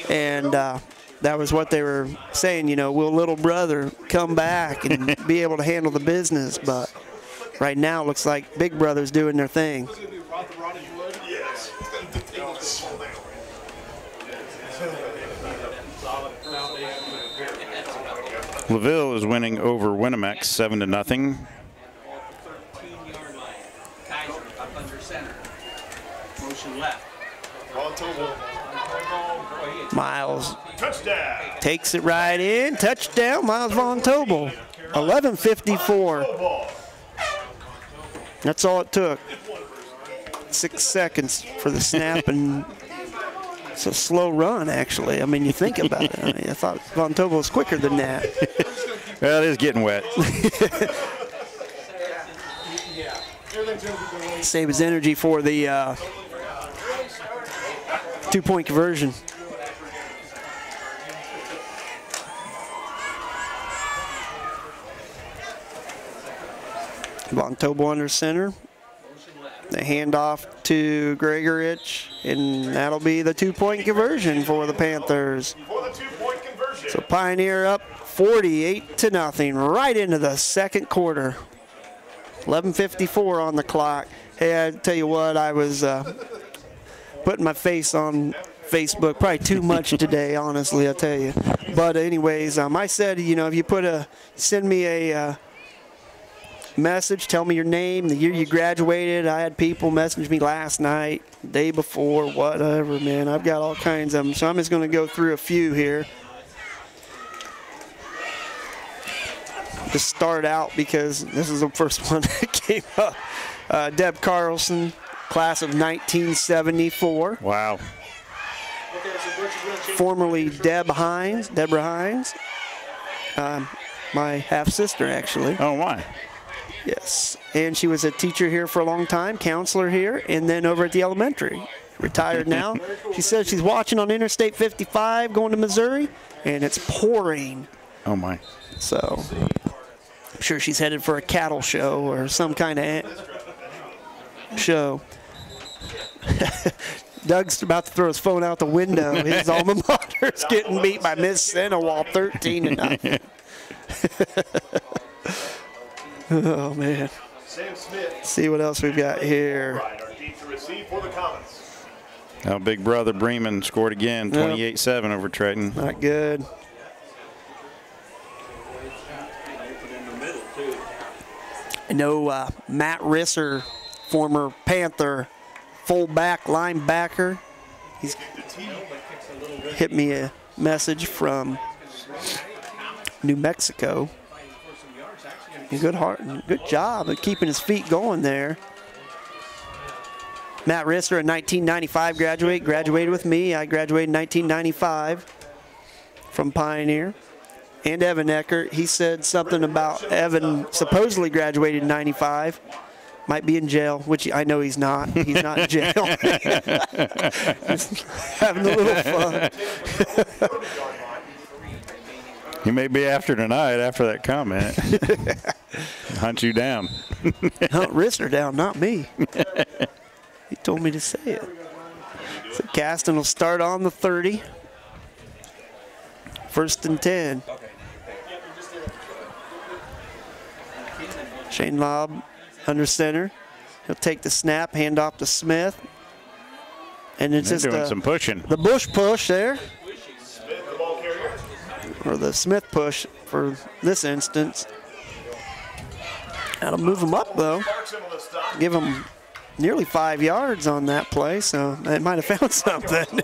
and that was what they were saying, you know, will little brother come back and be able to handle the business? But right now it looks like big brother's doing their thing. LaVille is winning over Winnemac 7-0. Miles Touchdown. takes it right in. Touchdown, Miles Von Tobel. 11:54. That's all it took. 6 seconds for the snap, and it's a slow run, actually. I mean, you think about it. I mean, I thought Von Tobel was quicker than that. Well, it is getting wet. Save his energy for the 2-point conversion. Von Tobel under center. The handoff to Gregorich, and that'll be the 2-point conversion for the Panthers. So Pioneer up 48-0 right into the second quarter. 11:54 on the clock. Hey, I tell you what, I was putting my face on Facebook, probably too much today, honestly, I tell you. But anyways, I said, you know, if you send me a message, tell me your name, the year you graduated. I had people message me last night, day before, whatever, man. I've got all kinds of them, so I'm just going to go through a few here. Just start out because this is the first one that came up. Deb Carlson, class of 1974. Wow. Formerly Deborah Hines. My half-sister, actually. Oh, my. Yes. And she was a teacher here for a long time, counselor here, and then over at the elementary. Retired now. She says she's watching on Interstate 55 going to Missouri, and it's pouring. Oh, my. So I'm sure she's headed for a cattle show or some kind of show. Doug's about to throw his phone out the window. His alma mater is getting beat by Miss Senewall 13-0. Oh, man. Sam Smith. See what else we've got here. Our deep to receive for the Comets. Now, big brother Bremen scored again, 28-7 over Triton. Not good. I know Matt Risser, former Panther fullback, linebacker. He's hit me a message from New Mexico. Good job of keeping his feet going there. Matt Risser, a 1995 graduated with me. I graduated in 1995 from Pioneer. And Evan Eckert, he said something about Evan supposedly graduated in 95. Might be in jail, which I know he's not. He's not in jail. Just having a little fun. He may be after tonight after that comment. Hunt you down. Hunt Risser down, not me. He told me to say it. So Caston will start on the 30. 1st and 10. Shane Lobb under center. He'll take the snap, hand off to Smith. And it's just doing some pushing. The Bush push there. Or the Smith push for this instance. That'll move him up, though. Give him nearly 5 yards on that play, so they might have found something.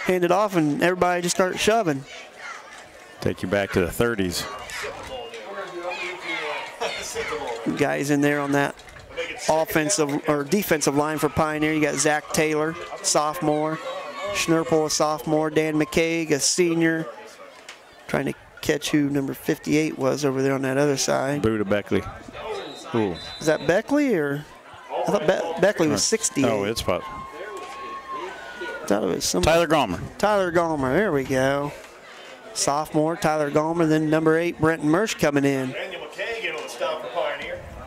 Hand it off, and everybody just start shoving. Take you back to the 30s. Guys in there on that offensive or defensive line for Pioneer. You got Zach Taylor, sophomore. Schnurple, a sophomore. Dan McCaig, a senior. Trying to catch who number 58 was over there on that other side. Buda Beckley. Ooh. Is that Beckley or? I thought Beckley was 68. Oh, it's possible. I thought it was somebody. Tyler Gomer. Tyler Gomer, there we go. Sophomore, Tyler Gomer, then number 8, Brenton Mersch coming in.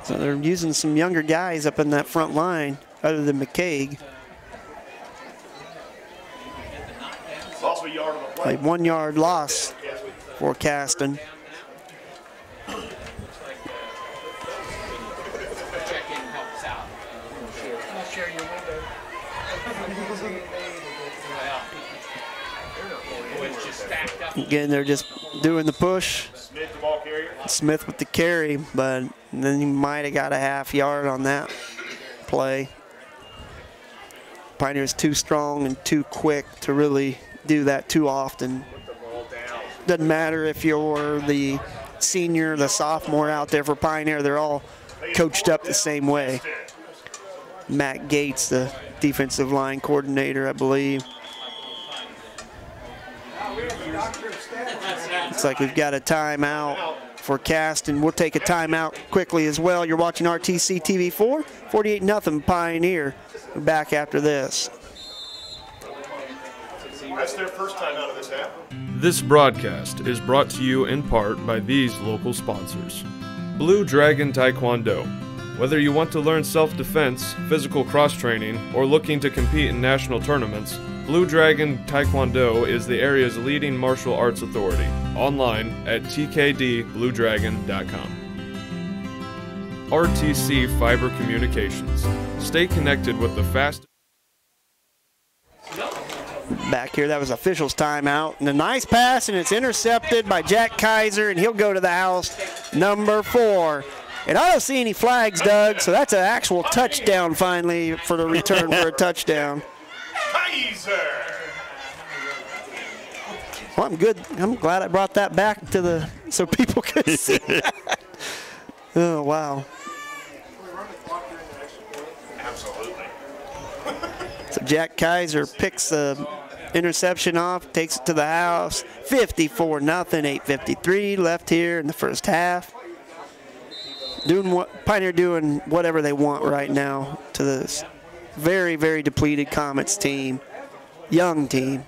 So they're using some younger guys up in that front line other than McCaig. Like 1 yard loss for Caston. Again, they're just doing the push. Smith with the carry, but then he might have got a half yard on that play. Pioneer's too strong and too quick to really do that too often. Doesn't matter if you're the senior, the sophomore out there for Pioneer, they're all coached up the same way. Matt Gates, the defensive line coordinator, I believe. Looks like we've got a timeout for Caston. We'll take a timeout quickly as well. You're watching RTC TV4, 48-0 Pioneer. We're back after this. That's their first time out of this half. This broadcast is brought to you in part by these local sponsors. Blue Dragon Taekwondo. Whether you want to learn self-defense, physical cross-training, or looking to compete in national tournaments, Blue Dragon Taekwondo is the area's leading martial arts authority. Online at tkdbluedragon.com. RTC Fiber Communications. Stay connected with the fastest. Back here, that was officials' timeout. And a nice pass, and it's intercepted by Jack Kaiser, and he'll go to the house, number 4. And I don't see any flags, Doug, so that's an actual touchdown finally for the return for a touchdown. Kaiser. Well, I'm good. I'm glad I brought that back to the so people could see that. Oh, wow. Absolutely. So Jack Kaiser picks the interception off, takes it to the house. 54-0, 8:53 left here in the first half. Pioneer doing whatever they want right now to this very, very depleted Comets team, young team.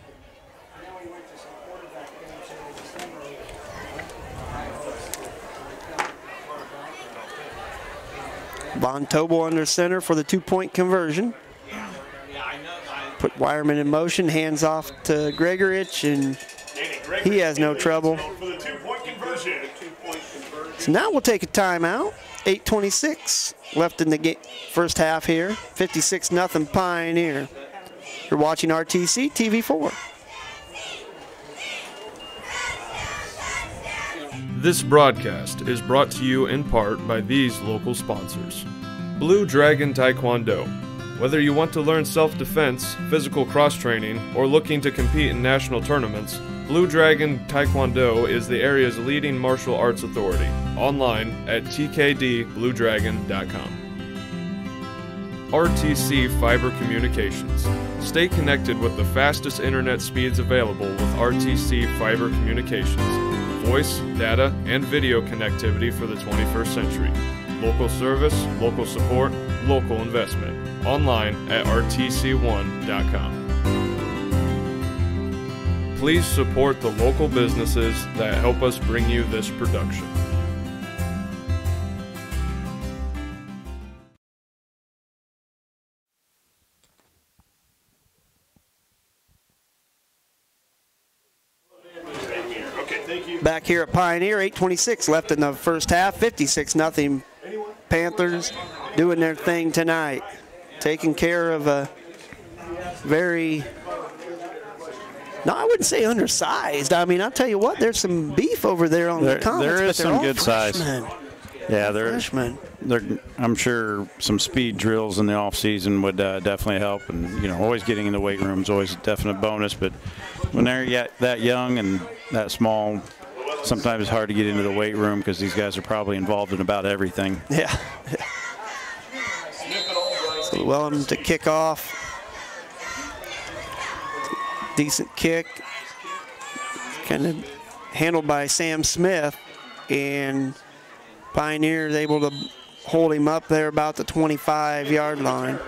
Von Tobel under center for the 2-point conversion. Put Wireman in motion, hands off to Gregorich, and he has no trouble. So now we'll take a timeout. 8:26 left in the first half here. 56-0 Pioneer. You're watching RTC TV4. This broadcast is brought to you in part by these local sponsors. Blue Dragon Taekwondo. Whether you want to learn self-defense, physical cross-training, or looking to compete in national tournaments, Blue Dragon Taekwondo is the area's leading martial arts authority. Online at tkdbluedragon.com. RTC Fiber Communications. Stay connected with the fastest internet speeds available with RTC Fiber Communications. Voice, data, and video connectivity for the 21st century. Local service, local support, local investment. Online at rtc1.com. Please support the local businesses that help us bring you this production. Back here at Pioneer, 8:26 left in the first half, 56-0 Panthers doing their thing tonight. Taking care of a very, no, I wouldn't say undersized. I mean, I'll tell you what, there's some beef over there on the Comets. There is some good freshmen. size. Yeah, Freshmen. I'm sure some speed drills in the off season would definitely help, and always getting in the weight room is always a definite bonus. But when they're yet that young and that small, sometimes it's hard to get into the weight room because these guys are probably involved in about everything. Yeah. So Llewellyn to kick off. Decent kick. Kind of handled by Sam Smith, and Pioneer is able to hold him up there about the 25-yard line.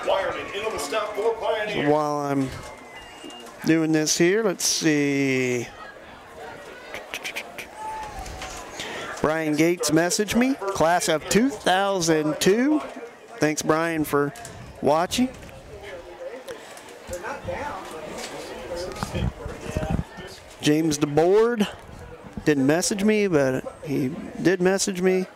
Wireman in on the stop for Pioneer. So while I'm doing this here, let's see. Brian Gates messaged me, class of 2002. Thanks, Brian, for watching. James DeBoard didn't message me, but he did message me.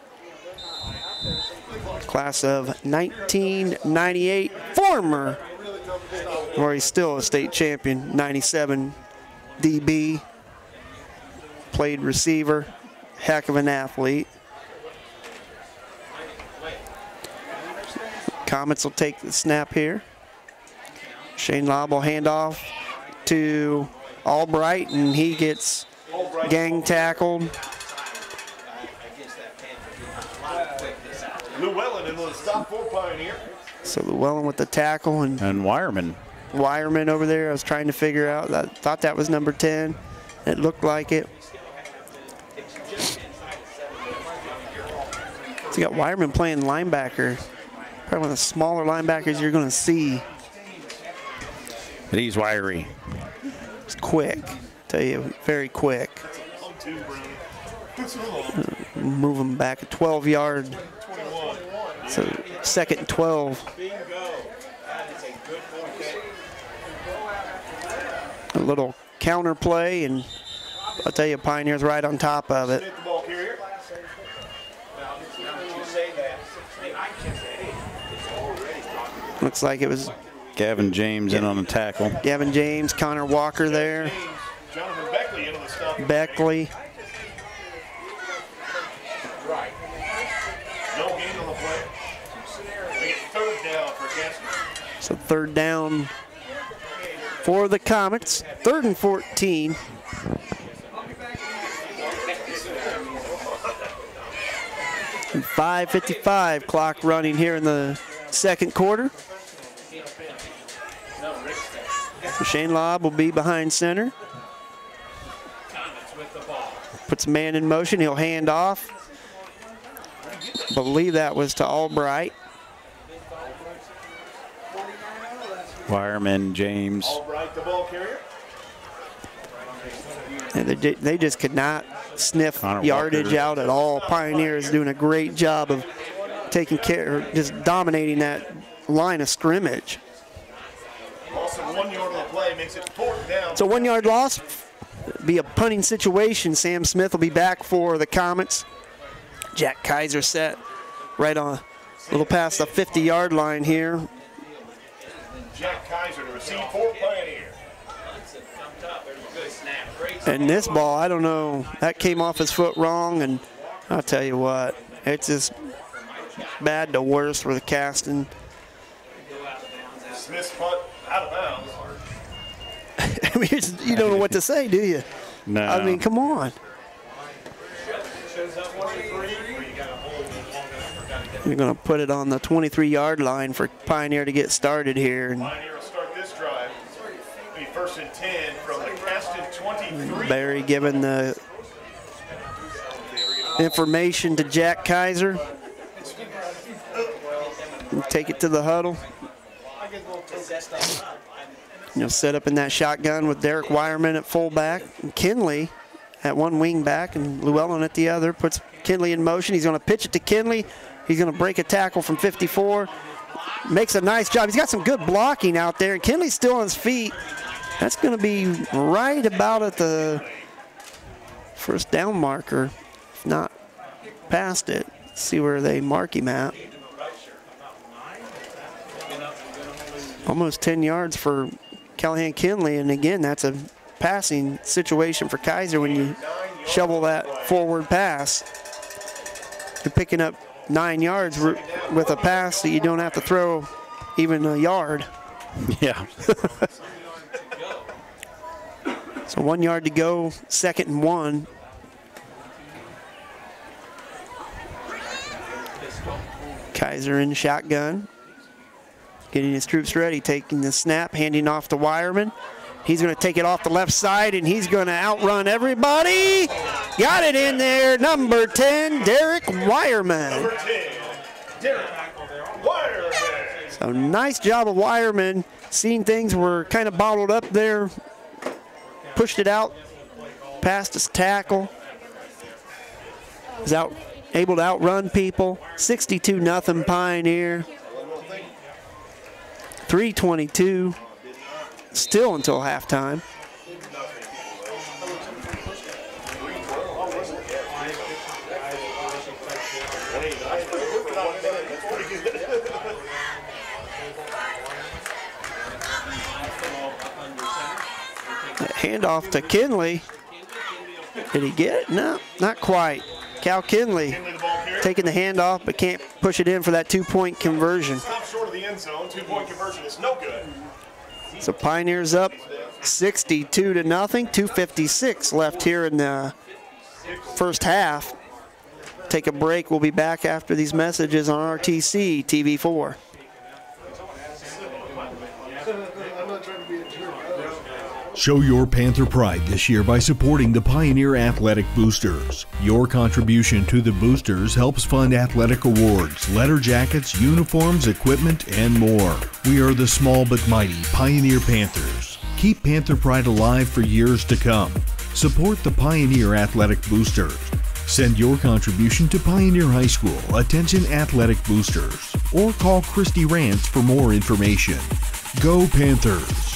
Class of 1998, former, or he's still a state champion, 97 DB, played receiver, heck of an athlete. Comets will take the snap here. Shane Lobb will hand off to Albright, and he gets gang tackled. Llewellyn in the stop for Pioneer. So Llewellyn with the tackle, and Wireman. Wireman over there. I was trying to figure out. I thought that was number 10. It looked like it. So you got Wireman playing linebacker. Probably one of the smaller linebackers you're going to see. But he's wiry. It's quick. Tell you, very quick. Move him back a 12-yard. So second and 12. A little counter play, and I'll tell you, Pioneer's right on top of it. Looks like it was Gavin James in on the tackle. Gavin James, Connor Walker there. Jonathan Beckley into the stop. Beckley. No gain on the play. They get third down for Caston. So third down for the Comets. 3rd and 14. And 5:55 clock running here in the second quarter. So Shane Lobb will be behind center. Puts a man in motion. He'll hand off. Believe that was to Albright. Wireman, James. Albright, the ball carrier. And they just could not sniff Connor yardage Walker. out at all. Pioneers doing a great job of taking care, just dominating that line of scrimmage. Also 1 yard on the play makes it 4th down. So 1 yard loss, be a punting situation. Sam Smith will be back for the Comets. Jack Kaiser set right on a little past the 50-yard line here. Jack Kaiser to receive for Pioneer. And this ball, I don't know, that came off his foot wrong, and I'll tell you what, it's just bad to worse for the Caston. Smith's punt out of bounds. I mean, you don't know what to say, do you? No. I mean, come on. You're going to put it on the 23-yard line for Pioneer to get started here. And Pioneer will start this drive. It'll be 1st and 10 from the Caston 23. Barry giving the information to Jack Kaiser. And take it to the huddle. Set up in that shotgun with Derek Wireman at fullback, and Kinley at one wing back, and Llewellyn at the other. Puts Kinley in motion. He's going to pitch it to Kinley. He's going to break a tackle from 54. Makes a nice job. He's got some good blocking out there. And Kinley's still on his feet. That's going to be right about at the first down marker, if not past it. Let's see where they mark him at. Almost 10 yards for Callahan Kinley. And again, that's a passing situation for Kaiser when you shovel that forward pass. You're picking up 9 yards with a pass that you don't have to throw even a yard. Yeah. So 1 yard to go, 2nd and 1. Kaiser in shotgun. Getting his troops ready, taking the snap, handing off to Wireman. He's going to take it off the left side, and he's going to outrun everybody. Got it in there, number 10, Derek Wireman. Number 10, Derek Wireman. So nice job of Wireman. Seeing things were kind of bottled up there. Pushed it out, past his tackle. Was able to outrun people. 62-0 Pioneer. 3:22. Still until halftime. Handoff to Kinley. Did he get it? No, not quite. Cal Kinley taking the handoff, but can't push it in for that 2-point conversion. Stop short of the end zone. 2-point conversion is no good. So Pioneers up 62-0. 2:56 left here in the first half. Take a break. We'll be back after these messages on RTC TV4. Show your Panther pride this year by supporting the Pioneer Athletic Boosters. Your contribution to the Boosters helps fund athletic awards, letter jackets, uniforms, equipment, and more. We are the small but mighty Pioneer Panthers. Keep Panther pride alive for years to come. Support the Pioneer Athletic Boosters. Send your contribution to Pioneer High School, attention Athletic Boosters, or call Christy Rance for more information. Go Panthers!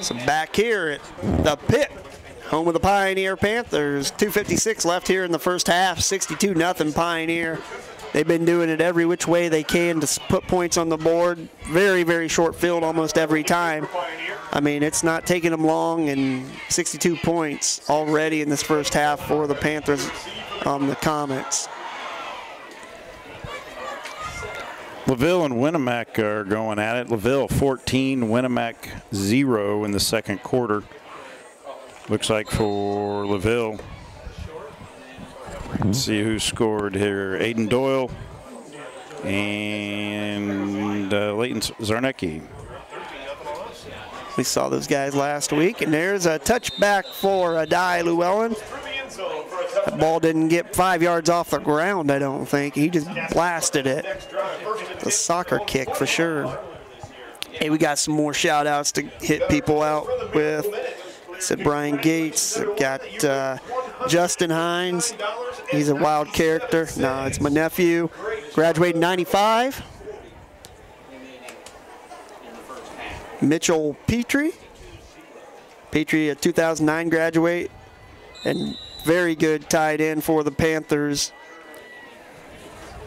So back here at the pit, home of the Pioneer Panthers. 2:56 left here in the first half. 62-0 Pioneer. They've been doing it every which way they can to put points on the board. Very, very short field almost every time. I mean, it's not taking them long, and 62 points already in this first half for the Panthers on the Comets. LaVille and Winnemac are going at it. LaVille 14, Winnemac 0 in the second quarter. Looks like for LaVille. Let's see who scored here. Aiden Doyle and Leighton Zarnecki. We saw those guys last week, and there's a touchback for Adai Llewellyn. That ball didn't get 5 yards off the ground, I don't think. He just blasted it. A soccer kick for sure. Hey, we got some more shout-outs to hit people out with. I said Brian Gates. Got Justin Hines. He's a wild character. No, it's my nephew. Graduated in 95. Mitchell Petrie. Petrie, a 2009 graduate. And very good tight end for the Panthers.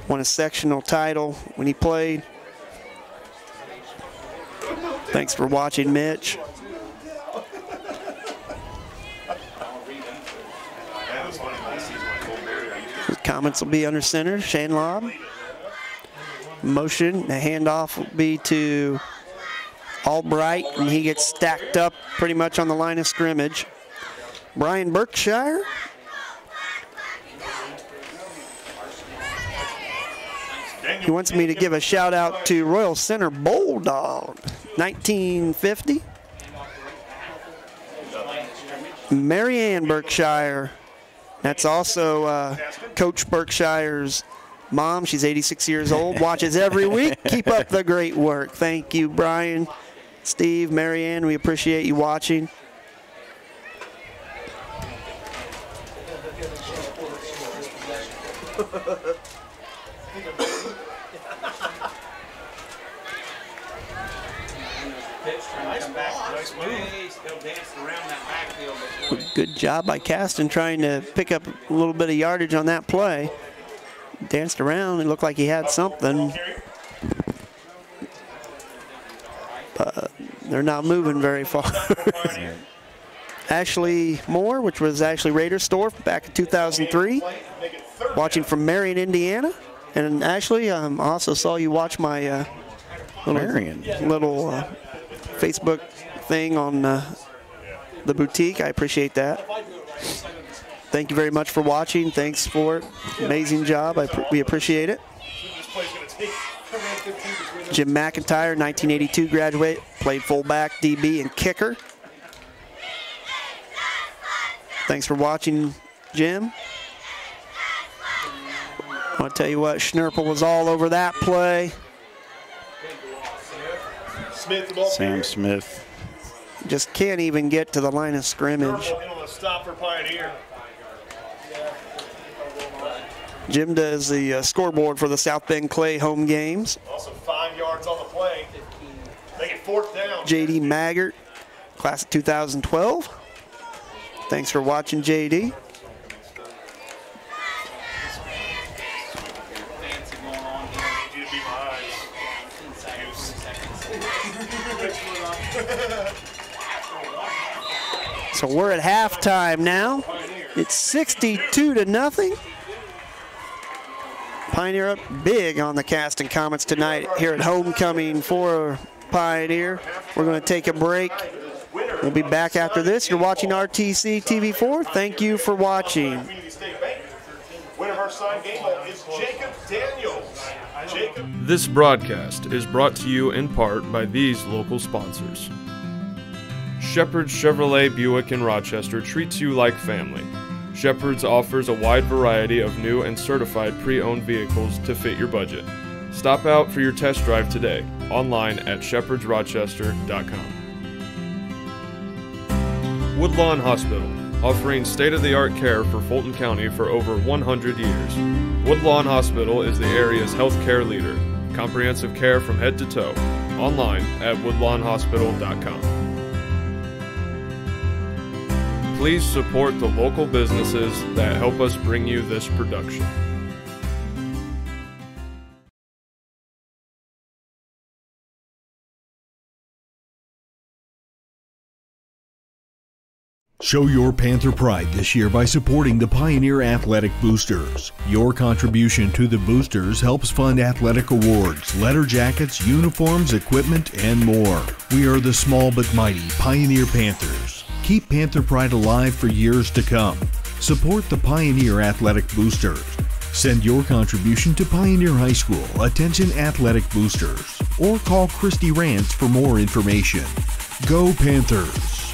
Won a sectional title when he played. Thanks for watching, Mitch. Comments will be under center. Shane Lobb. Motion. The handoff will be to Albright, and he gets stacked up pretty much on the line of scrimmage. Brian Berkshire. He wants me to give a shout out to Royal Center Bulldog, 1950. Marianne Berkshire. That's also Coach Berkshire's mom. She's 86 years old, watches every week. Keep up the great work. Thank you, Brian, Steve, Marianne. We appreciate you watching. Good job by Caston trying to pick up a little bit of yardage on that play. Danced around. It looked like he had something. But they're not moving very far. Ashley Moore, which was Ashley Raderstorff back in 2003. Watching from Marion, Indiana. And Ashley, I also saw you watch my little Facebook thing on the boutique. I appreciate that. Thank you very much for watching. Thanks for it. Amazing job. We appreciate it. Jim McIntyre, 1982 graduate, played fullback, DB, and kicker. Thanks for watching, Jim. I want to tell you what, Schnurple was all over that play. Sam Smith. Just can't even get to the line of scrimmage. Jim does the scoreboard for the South Bend Clay home games. Also 5 yards on the play. Make it 4th down. JD Maggart, class of 2012. Thanks for watching, JD. So we're at halftime now. It's 62-0. Pioneer up big on the Caston Comets tonight here at homecoming for Pioneer. We're going to take a break. We'll be back after this. You're watching RTC TV4. Thank you for watching. This broadcast is brought to you in part by these local sponsors. Shepherd's Chevrolet Buick in Rochester treats you like family. Shepherd's offers a wide variety of new and certified pre-owned vehicles to fit your budget. Stop out for your test drive today, online at shepherdsrochester.com. Woodlawn Hospital, offering state-of-the-art care for Fulton County for over 100 years. Woodlawn Hospital is the area's healthcare leader. Comprehensive care from head to toe. online at woodlawnhospital.com. Please support the local businesses that help us bring you this production. Show your Panther pride this year by supporting the Pioneer Athletic Boosters. Your contribution to the Boosters helps fund athletic awards, letter jackets, uniforms, equipment, and more. We are the small but mighty Pioneer Panthers. Keep Panther pride alive for years to come. Support the Pioneer Athletic Boosters. Send your contribution to Pioneer High School, attention Athletic Boosters, or call Christy Rance for more information. Go Panthers!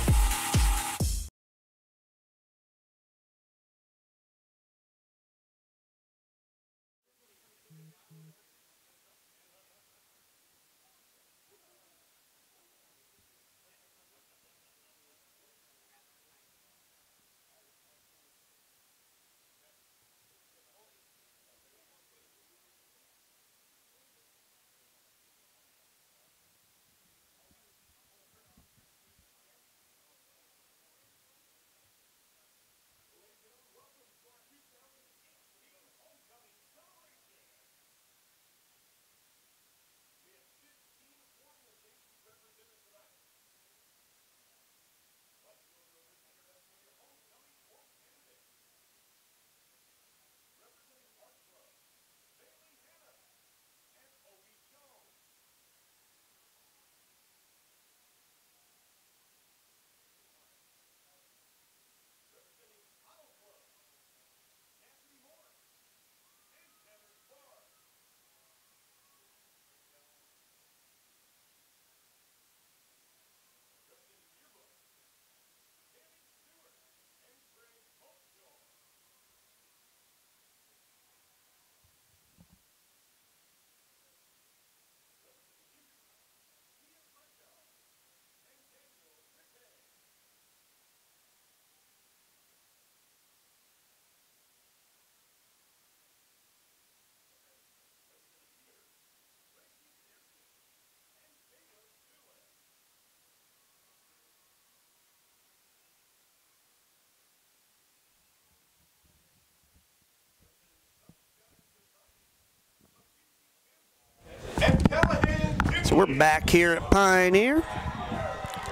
So we're back here at Pioneer,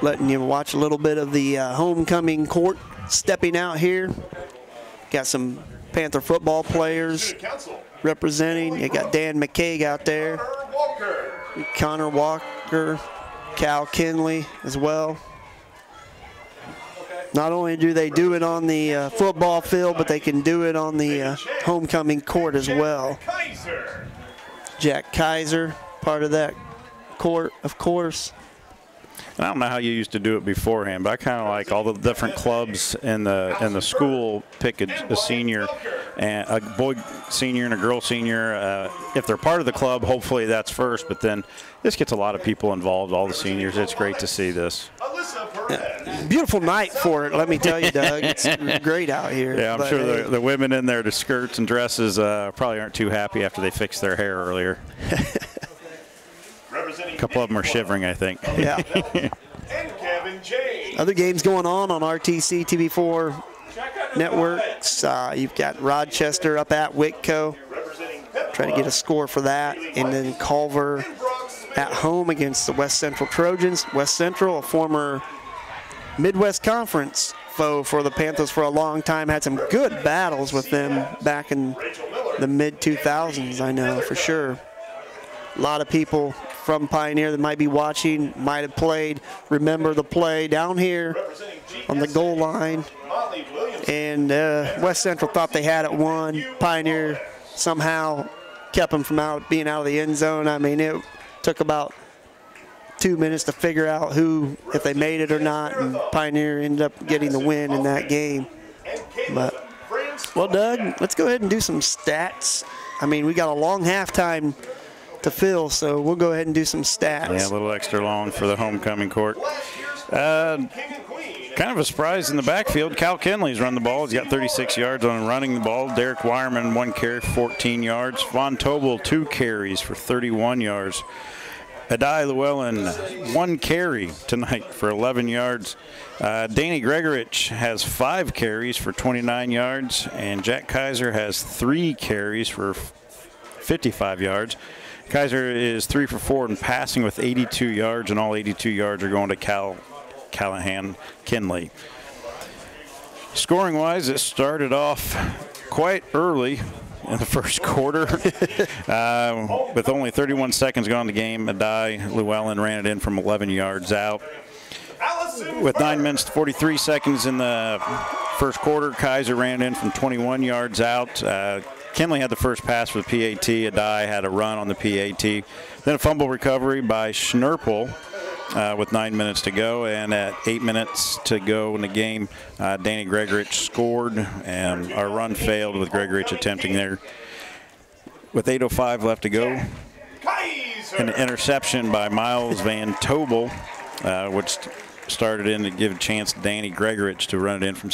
letting you watch a little bit of the homecoming court stepping out here. Got some Panther football players representing. You got Dan McCaig out there, Connor Walker, Cal Kinley as well. Not only do they do it on the football field, but they can do it on the homecoming court as well. Jack Kaiser, part of that court, of course. I don't know how you used to do it beforehand, but I kind of like all the different clubs in the school pick a senior, and a boy senior and a girl senior. If they're part of the club, hopefully that's first, but then this gets a lot of people involved, all the seniors. It's great to see this. Yeah. Beautiful night for it, let me tell you, Doug. It's great out here. Yeah, I'm sure the women in there, the skirts and dresses, probably aren't too happy after they fixed their hair earlier. A couple of them are shivering, I think. Yeah. Other games going on RTC TV4 networks. You've got Rochester up at Whitco, trying to get a score for that, and then Culver at home against the West Central Trojans. West Central, a former Midwest Conference foe for the Panthers for a long time, had some good battles with them back in the mid-2000s, I know for sure. A lot of people from Pioneer that might be watching, might have played, remember the play down here on the goal line. And West Central thought they had it won. Pioneer somehow kept them from being out of the end zone. I mean, it took about 2 minutes to figure out if they made it or not, and Pioneer ended up getting the win in that game. But, well, Doug, let's go ahead and do some stats. I mean, we got a long halftime to fill, so we'll go ahead and do some stats. Yeah, a little extra long for the homecoming court. Kind of a surprise in the backfield. Cal Kinley's run the ball. He's got 36 yards on running the ball. Derek Wireman, 1 carry, 14 yards. Von Tobel, 2 carries for 31 yards. Adai Llewellyn, 1 carry tonight for 11 yards. Danny Gregorich has 5 carries for 29 yards, and Jack Kaiser has 3 carries for 55 yards. Kaiser is 3 for 4 in passing with 82 yards, and all 82 yards are going to Callahan Kinley. Scoring-wise, it started off quite early in the first quarter. With only 31 seconds gone in the game, Adai Llewellyn ran it in from 11 yards out. With 9 minutes to 43 seconds in the first quarter, Kaiser ran in from 21 yards out. Kinley had the first pass for the PAT. Adai had a run on the PAT. Then a fumble recovery by Schnurple with 9 minutes to go. And at 8 minutes to go in the game, Danny Gregorich scored, and our run failed with Gregorich attempting there. With 8:05 left to go, an interception by Miles Van Tobel, which started in to give a chance to Danny Gregorich to run it in from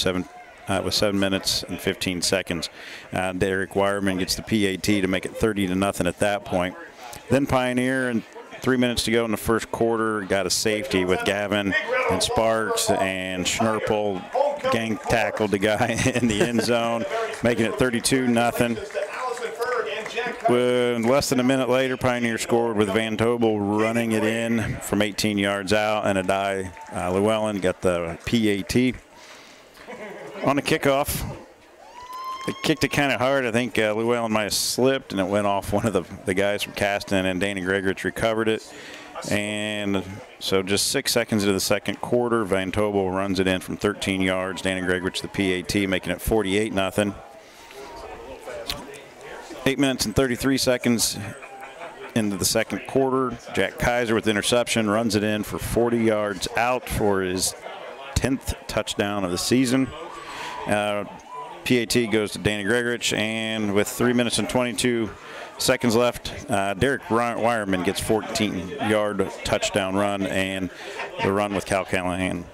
with 7 minutes and 15 seconds. Derek Wireman gets the PAT to make it 30-0 at that point. Then Pioneer, and 3 minutes to go in the first quarter, got a safety with Gavin and Sparks, and Schnurple gang tackled the guy in the end zone, making it 32-0. Less than a minute later, Pioneer scored with Van Tobel running it in from 18 yards out, and Adai Llewellyn got the PAT. On the kickoff, they kicked it kind of hard. I think Llewellyn might have slipped, and it went off one of the guys from Caston, and Danny Gregorich recovered it. And so just 6 seconds into the second quarter, Van Tobel runs it in from 13 yards. Danny Gregorich the PAT, making it 48-0. 8 minutes and 33 seconds into the second quarter, Jack Kaiser with the interception runs it in for 40 yards out for his 10th touchdown of the season. PAT goes to Danny Gregorich, and with 3 minutes and 22 seconds left, Derek Wireman gets 14-yard touchdown run, and the run with Callahan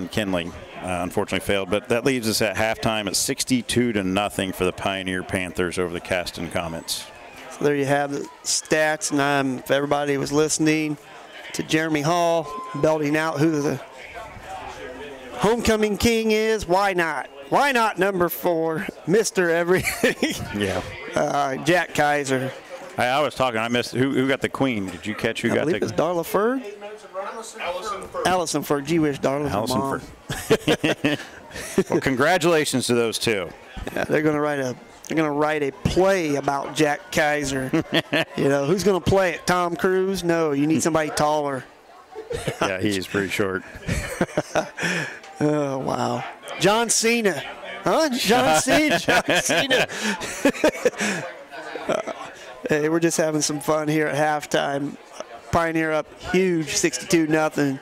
Kinley unfortunately failed. But that leaves us at halftime at 62-0 for the Pioneer Panthers over the Caston Comets. So there you have the stats, and if everybody was listening to Jeremy Hall belting out who the homecoming king is, why not? Why not number 4, Mr. Everything? Yeah. Jack Kaiser. I was talking. I missed who got the queen. Did you catch who got the? I believe it's Darla Ferg. Allison Ferg. Gee whiz, Darla's Allison mom. Ferg. Well, congratulations to those two. Yeah, they're going to write a play about Jack Kaiser. You know, who's going to play it? Tom Cruise? No, you need somebody taller. Yeah, he is pretty short. Oh, wow. John Cena. Huh? John Cena. John Cena. Hey, we're just having some fun here at halftime. Pioneer up huge, 62-0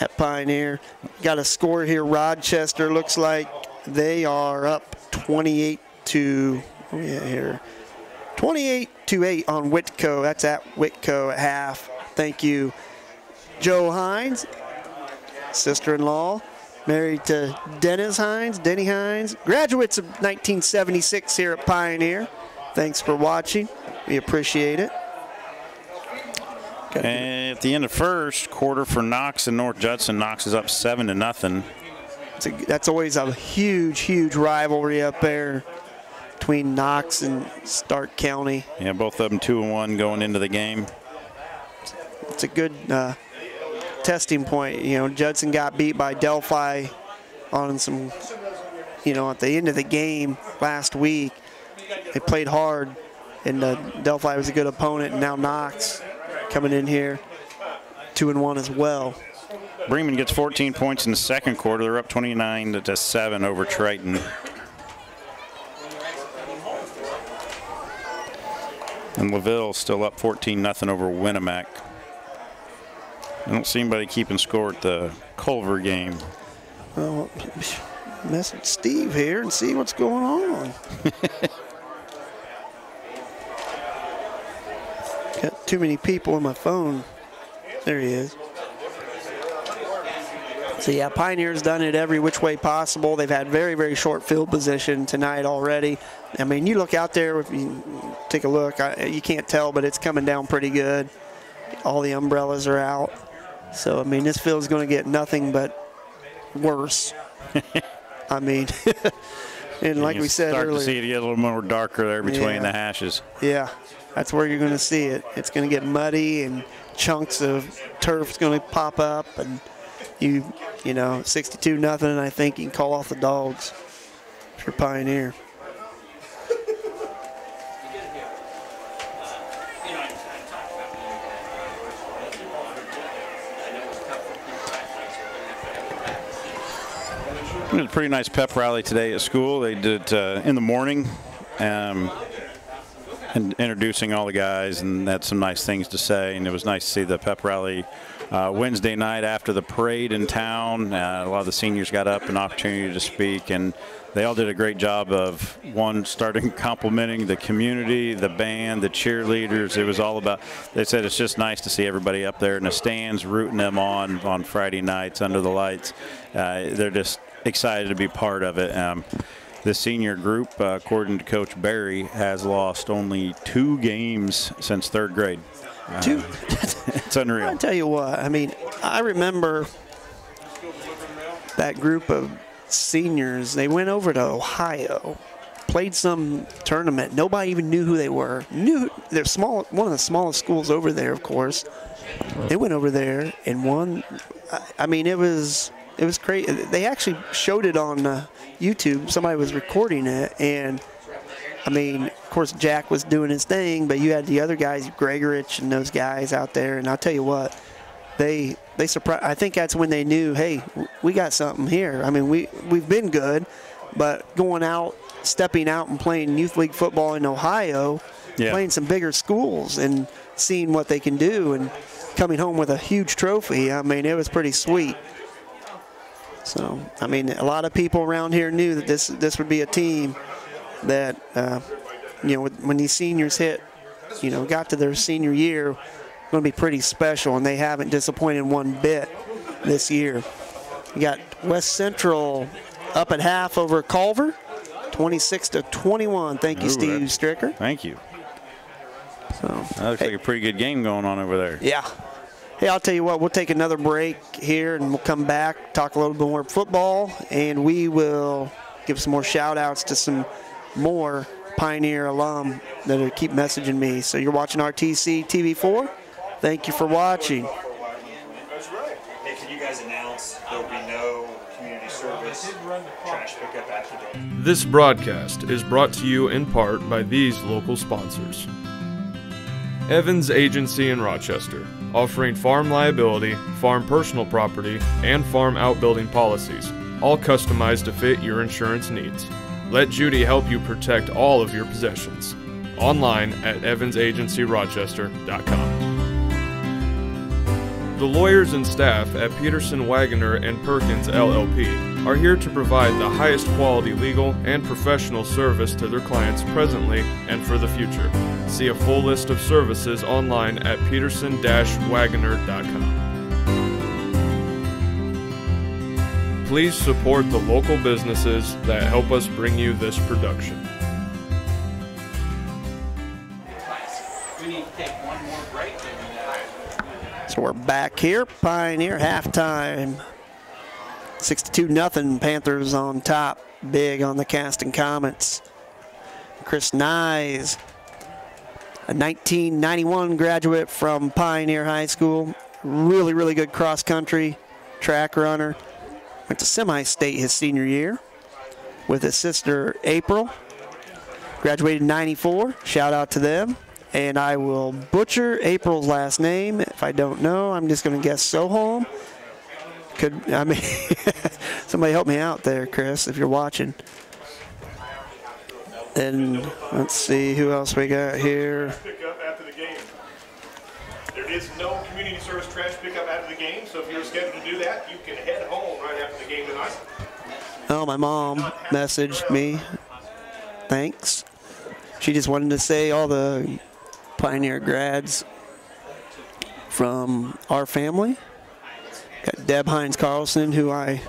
at Pioneer. Got a score here. Rochester looks like they are up 28-8 on Whitco. That's at Whitco at half. Thank you, Joe Hines, sister-in-law, married to Denny Hines, graduates of 1976 here at Pioneer. Thanks for watching. We appreciate it. And at the end of first quarter for Knox and North Judson, Knox is up 7-0. That's always a huge, huge rivalry up there between Knox and Stark County. Yeah, both of them 2-1 going into the game. It's a good testing point. You know, Judson got beat by Delphi on some, at the end of the game last week. They played hard, and Delphi was a good opponent, and now Knox coming in here 2-1 as well. Bremen gets 14 points in the second quarter. They're up 29-7 over Triton. And LaVille still up 14-0 over Winnemac. I don't see anybody keeping score at the Culver game. Well, message Steve here and see what's going on. Got too many people on my phone. There he is. So, yeah, Pioneer's done it every which way possible. They've had very, very short field position tonight already. I mean, you look out there, if you take a look, you can't tell, but it's coming down pretty good. All the umbrellas are out. So, I mean, this field's going to get nothing but worse. I mean, and like we said start earlier. To see it get a little more darker there between the hashes. Yeah, that's where you're going to see it. It's going to get muddy and chunks of turf's going to pop up, and you know, 62-0. I think you can call off the dogs if you're Pioneer. It was a pretty nice pep rally today at school. They did it in the morning, and introducing all the guys, and had some nice things to say. And it was nice to see the pep rally Wednesday night after the parade in town. A lot of the seniors got up, an opportunity to speak, and they all did a great job of, starting complimenting the community, the band, the cheerleaders. It was all about, they said it's just nice to see everybody up there in the stands rooting them on Friday nights under the lights. They're just excited to be part of it. The senior group, according to Coach Barry, has lost only 2 games since 3rd grade. 2? It's unreal. I'll tell you what, I mean, I remember that group of seniors. They went over to Ohio, played some tournament. Nobody even knew who they were. They're small, one of the smallest schools over there, of course. They went over there and won. I mean, it was crazy. They actually showed it on YouTube. Somebody was recording it, and I mean, of course, Jack was doing his thing, but you had the other guys, Gregorich and those guys out there, and I'll tell you what, they surprised. I think that's when they knew, hey, we got something here. I mean, we've been good, but going out, stepping out and playing youth league football in Ohio, playing some bigger schools and seeing what they can do and coming home with a huge trophy, I mean, it was pretty sweet. So, I mean, a lot of people around here knew that this would be a team that, you know, when these seniors hit, you know, got to their senior year, going to be pretty special, and they haven't disappointed one bit this year. You got West Central up at half over Culver, 26-21. Thank you, Steve Stricker. Thank you. So that looks like a pretty good game going on over there. Yeah. Hey, I'll tell you what, we'll take another break here, and we'll come back, talk a little bit more football, and we will give some more shout-outs to some more Pioneer alum that keep messaging me. So you're watching RTC TV4. Thank you for watching. Hey, can you guys announce there will be no community service trash pickup after the game? This broadcast is brought to you in part by these local sponsors. Evans Agency in Rochester, offering farm liability, farm personal property, and farm outbuilding policies, all customized to fit your insurance needs. Let Judy help you protect all of your possessions. Online at evansagencyrochester.com. The lawyers and staff at Peterson, Wagoner & Perkins LLP are here to provide the highest quality legal and professional service to their clients presently and for the future. See a full list of services online at peterson-wagoner.com. Please support the local businesses that help us bring you this production. So we're back here, Pioneer halftime. 62-0, Panthers on top, big on the Caston Comets. Chris Nyes, a 1991 graduate from Pioneer High School, really, really good cross-country track runner. Went to semi-state his senior year with his sister April. Graduated in '94. Shout out to them. And I will butcher April's last name. If I don't know, I'm just going to guess Soholm. Somebody help me out there, Chris, if you're watching. And let's see who else we got here. Pickup after the game. There is no community service trash pickup after the game, so if you're scheduled to do that, you can head home right after the game tonight. Oh, my mom messaged me. Thanks. She just wanted to say all the Pioneer grads from our family. Got Deb Hines Carlson, who I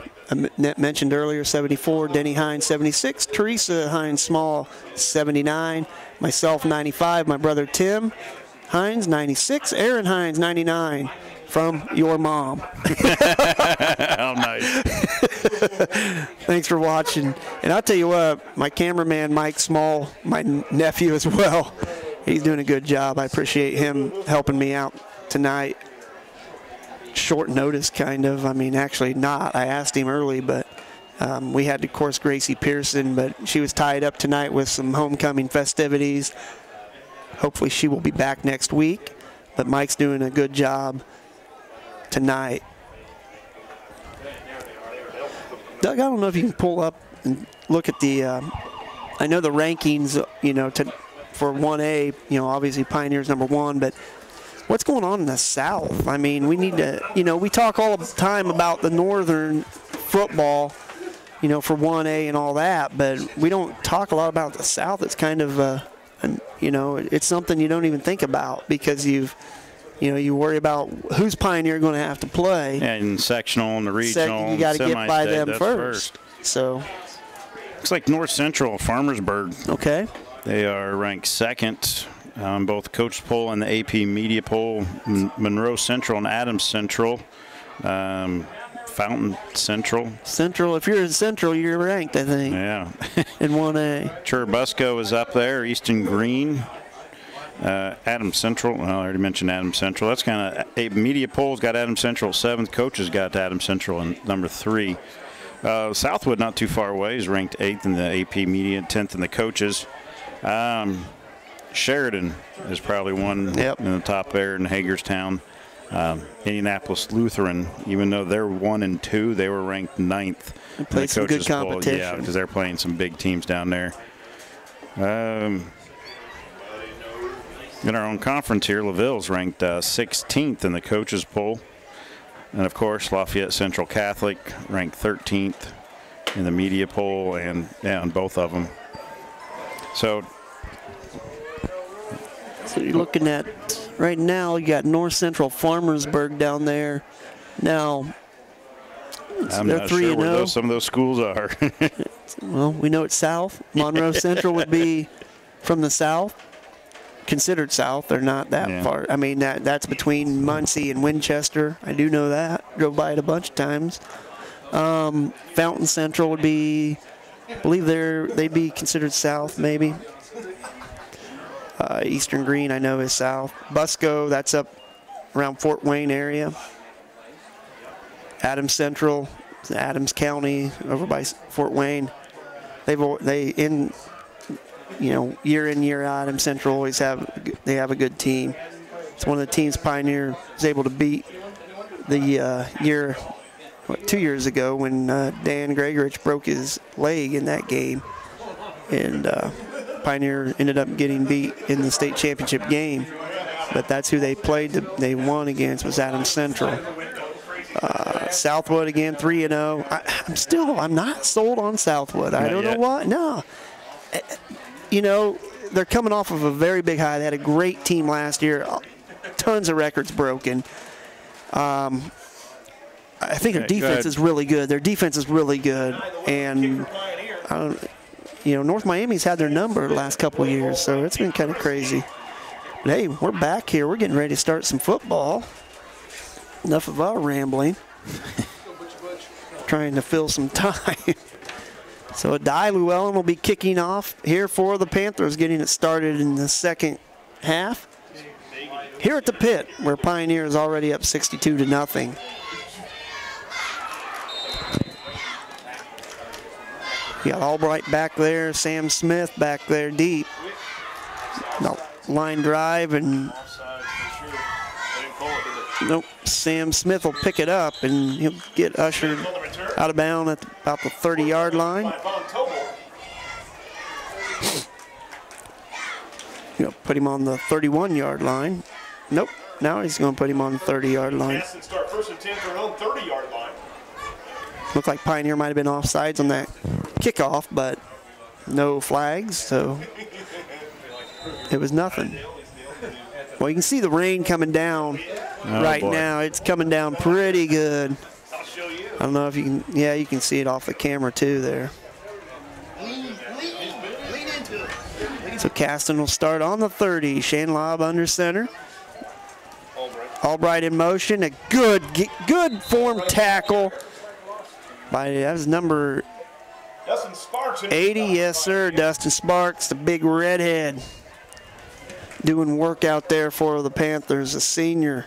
mentioned earlier, 74. Denny Hines, 76. Teresa Hines Small, 79. Myself, 95. My brother Tim, Hines, 96. Aaron Hines, 99. From your mom. Oh, nice. Thanks for watching. And I'll tell you what, my cameraman, Mike Small, my nephew as well, he's doing a good job. I appreciate him helping me out tonight. Short notice, kind of. I mean, actually not. I asked him early, but we had, of course, Gracie Pearson, but she was tied up tonight with some homecoming festivities. Hopefully she will be back next week, but Mike's doing a good job tonight. Doug, I don't know if you can pull up and look at the, I know the rankings, you know, for 1A, you know, obviously Pioneers #1, but what's going on in the South? I mean, we need to, you know, we talk all the time about the Northern football, you know, for 1A and all that, but we don't talk a lot about the South. It's kind of, you know, it's something you don't even think about because you worry about who's Pioneer going to have to play. Yeah, and sectional and the regional. You got to get by them first. So, looks like North Central, Farmersburg. Okay. They are ranked second on both Coach Poll and the AP Media Poll. Monroe Central and Adams Central. Fountain Central. Central, if you're in Central, you're ranked, I think. Yeah. In 1A. Churubusco is up there. Easton Green. Adams Central. Well, I already mentioned Adams Central. That's kind of a media polls got Adams Central 7th. Coaches got Adams Central in number 3. Southwood, not too far away, is ranked 8th in the AP Media, 10th in the coaches. Sheridan is probably one in the top there in Hagerstown. Indianapolis Lutheran, even though they're 1 and 2, they were ranked 9th. They played some good competition. Yeah, because they're playing some big teams down there. In our own conference here, LaVille's ranked 16th in the coaches poll. And, of course, Lafayette Central Catholic ranked 13th in the media poll and on both of them. So you're looking at right now, you got North Central Farmersburg down there. Now, I'm they're not 3-0. sure where some of those schools are. Well, we know it's south. Monroe Central would be from the south, considered south. They're not that far. I mean, that's between Muncie and Winchester. I do know that. Drove by it a bunch of times. Fountain Central would be, I believe they'd be considered south, maybe. Eastern Green, I know, is south. Busco, that's up around Fort Wayne area. Adams Central, Adams County, over by Fort Wayne. Year in, year out, Adams Central always have a good team. It's one of the teams Pioneer was able to beat the 2 years ago when Dan Gregorich broke his leg in that game, and Pioneer ended up getting beat in the state championship game. But that's who they played. They won against was Adams Central. Southwood again, 3-0. I'm not sold on Southwood. I don't know why. No. They're coming off of a very big high. They had a great team last year. Tons of records broken. I think their defense is really good. Their defense is really good. And, North Miami's had their number the last couple of years, so it's been kind of crazy. But, hey, we're back here. We're getting ready to start some football. Enough of our rambling. Trying to fill some time. So Adai Llewellyn will be kicking off here for the Panthers, getting it started in the second half. Here at the pit, where Pioneer is already up 62-0. You got Albright back there, Sam Smith back there deep. No, line drive and nope. Sam Smith will pick it up and he'll get ushered out of bounds at about the 30-yard line. Put him on the 31-yard line. Nope. Now he's going to put him on the 30-yard line. Caston start 1st and 10 for their own 30-yard line. Looked like Pioneer might have been offsides on that kickoff, but no flags, so it was nothing. Well, you can see the rain coming down now. It's coming down pretty good. I don't know if you can, you can see it off the camera too there. Lean into it. So Caston will start on the 30. Shane Lobb under center. Albright in motion. A good form tackle by, that was number 80. Yes, sir. Dustin Sparks, the big redhead, doing work out there for the Panthers, a senior.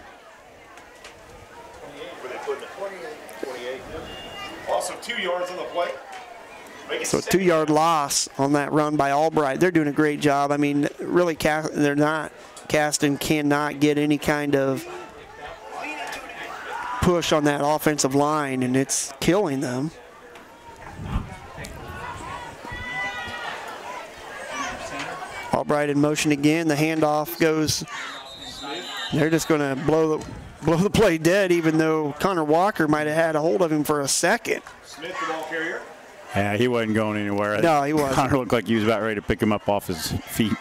Also 2 yards on the play. So a 2-yard loss on that run by Albright. They're doing a great job. I mean, really, Caston cannot get any kind of push on that offensive line, and it's killing them. Albright in motion again. The handoff goes. They're just going to blow the play dead, even though Connor Walker might have had a hold of him for a second. Smith, the ball carrier. Yeah, he wasn't going anywhere. No, he wasn't. Connor looked like he was about ready to pick him up off his feet.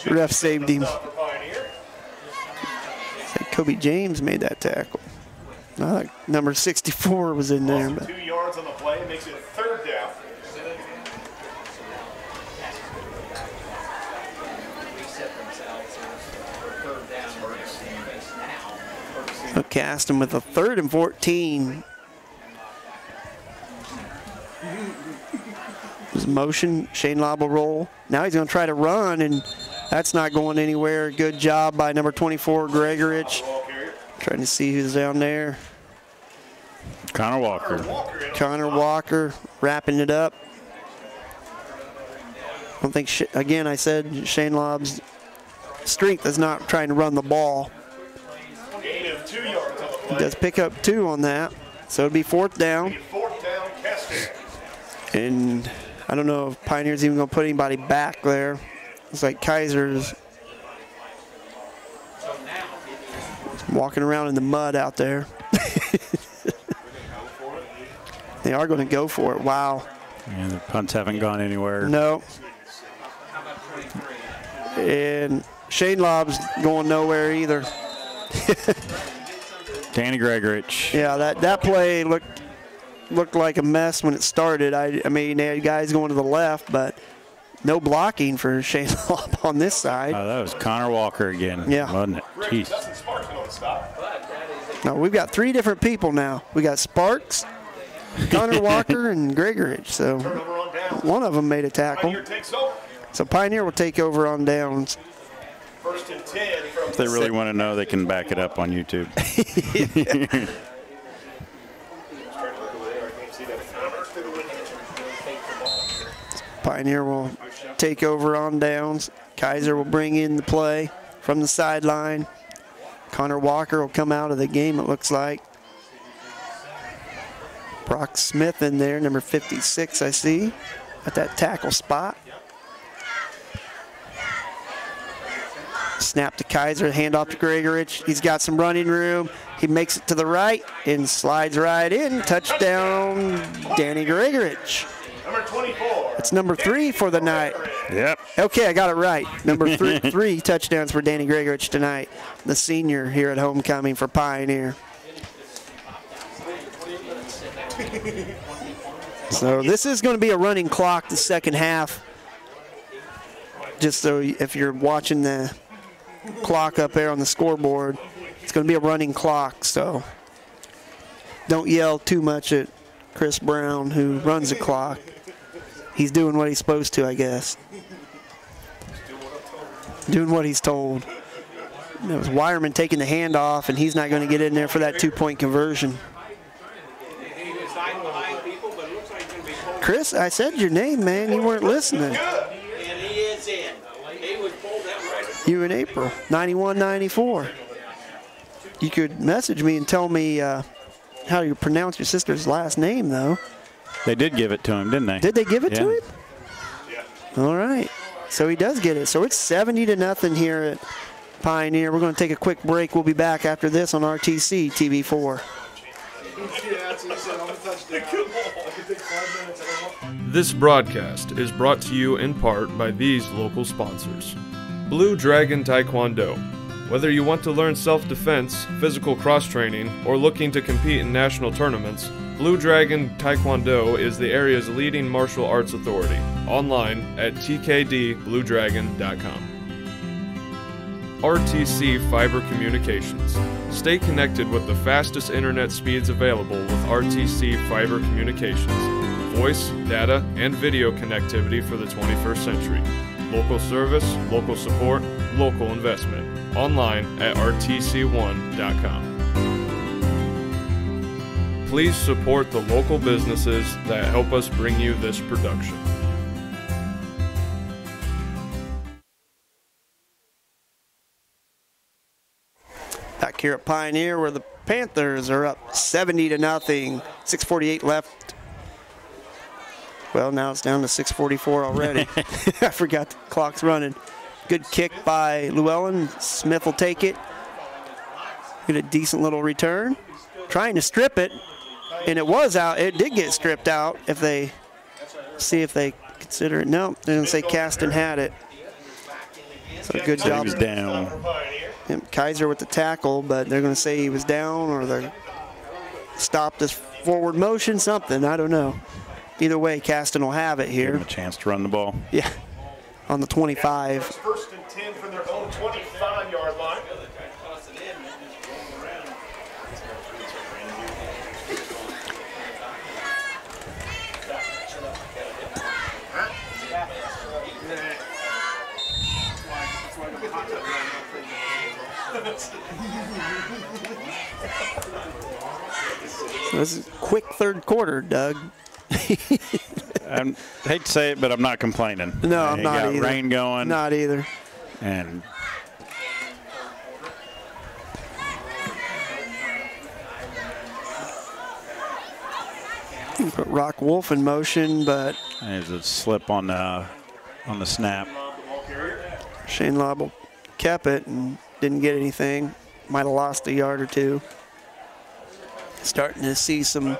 Ref saved him. Kobe James made that tackle. Number 64 was in there. But 2 yards on the play makes it 3rd down. So Caston with a 3rd and 14. Motion, Shane Lobb will roll. Now he's going to try to run, and that's not going anywhere. Good job by number 24, Gregorich. Trying to see who's down there. Connor Walker. Connor Walker wrapping it up. I don't think, again, I said Shane Lobb's strength is not trying to run the ball. Gain of 2 yards on the play. He does pick up 2 on that, so it'll be 4th down. 4th down, Caston. And I don't know if Pioneer's even going to put anybody back there. It's like Kaiser's walking around in the mud out there. They are going to go for it. Wow. Yeah, the punts haven't gone anywhere. No. And Shane Lobb's going nowhere either. Danny Gregorich. Yeah, that play looked like a mess when it started. I mean, they had guys going to the left, but no blocking for Shane Lobb on this side. Oh, that was Connor Walker again, yeah, wasn't it? Jeez. Now, we've got 3 different people now. We got Sparks, Connor Walker, and Gregorich. So one of them made a tackle. So Pioneer will take over on downs. 1st and 10. If they really want to know, they can back it up on YouTube. Pioneer will take over on downs. Kaiser will bring in the play from the sideline. Connor Walker will come out of the game, it looks like. Brock Smith in there, number 56, I see, at that tackle spot. Snap to Kaiser, hand off to Gregorich. He's got some running room. He makes it to the right and slides right in. Touchdown, Danny Gregorich. Number 24. It's number 3 for the night. Yep. Okay, I got it right. Number 3 touchdowns for Danny Gregorich tonight, the senior here at homecoming for Pioneer. So this is going to be a running clock the second half. Just so if you're watching the clock up there on the scoreboard, it's going to be a running clock. So don't yell too much at Chris Brown, who runs the clock. He's doing what he's supposed to, I guess. Doing what he's told. It was Wireman taking the handoff, and he's not going to get in there for that 2-point conversion. Chris, I said your name, man. You weren't listening. You in April, 91-94. You could message me and tell me how you pronounce your sister's last name, though. They did give it to him, didn't they? Did they give it to him? Yeah. All right. So he does get it. So it's 70-0 here at Pioneer. We're going to take a quick break. We'll be back after this on RTC TV4. This broadcast is brought to you in part by these local sponsors. Blue Dragon Taekwondo. Whether you want to learn self-defense, physical cross-training, or looking to compete in national tournaments, Blue Dragon Taekwondo is the area's leading martial arts authority. Online at tkdbluedragon.com. RTC Fiber Communications. Stay connected with the fastest internet speeds available with RTC Fiber Communications. Voice, data, and video connectivity for the 21st century. Local service, local support, local investment. Online at rtc1.com. Please support the local businesses that help us bring you this production. Back here at Pioneer where the Panthers are up 70-0, 6:48 left. Well, now it's down to 6:44 already. I forgot the clock's running. Good kick by Llewellyn. Smith will take it. Get a decent little return. Trying to strip it, and it was out. It did get stripped out. If they see if they consider it. No, they didn't say Caston had it. So good job. He was down. Kaiser with the tackle, but they're going to say he was down or they stopped his forward motion, something. I don't know. Either way, Caston will have it here. Give him a chance to run the ball. Yeah, on the 25. First and 10 from their own 25-yard line. So this is a quick third quarter, Doug. I hate to say it, but I'm not complaining. No, I'm not got either. Rain going. Not either. And put Rock Wolf in motion, but there's a slip on the snap. Shane Lobble kept it and didn't get anything. Might have lost a yard or two. Starting to see some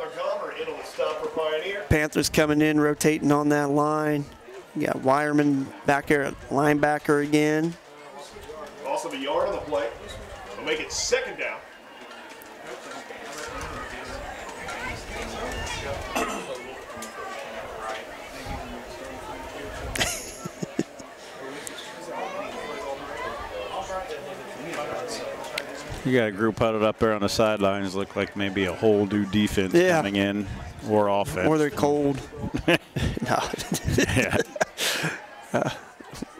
Panthers coming in, rotating on that line. You got Wireman back there at linebacker again. Also the yard on the play. We'll make it second down. You got a group huddled up there on the sidelines. Look like maybe a whole new defense coming in, or offense. Or they're cold. No. Yeah.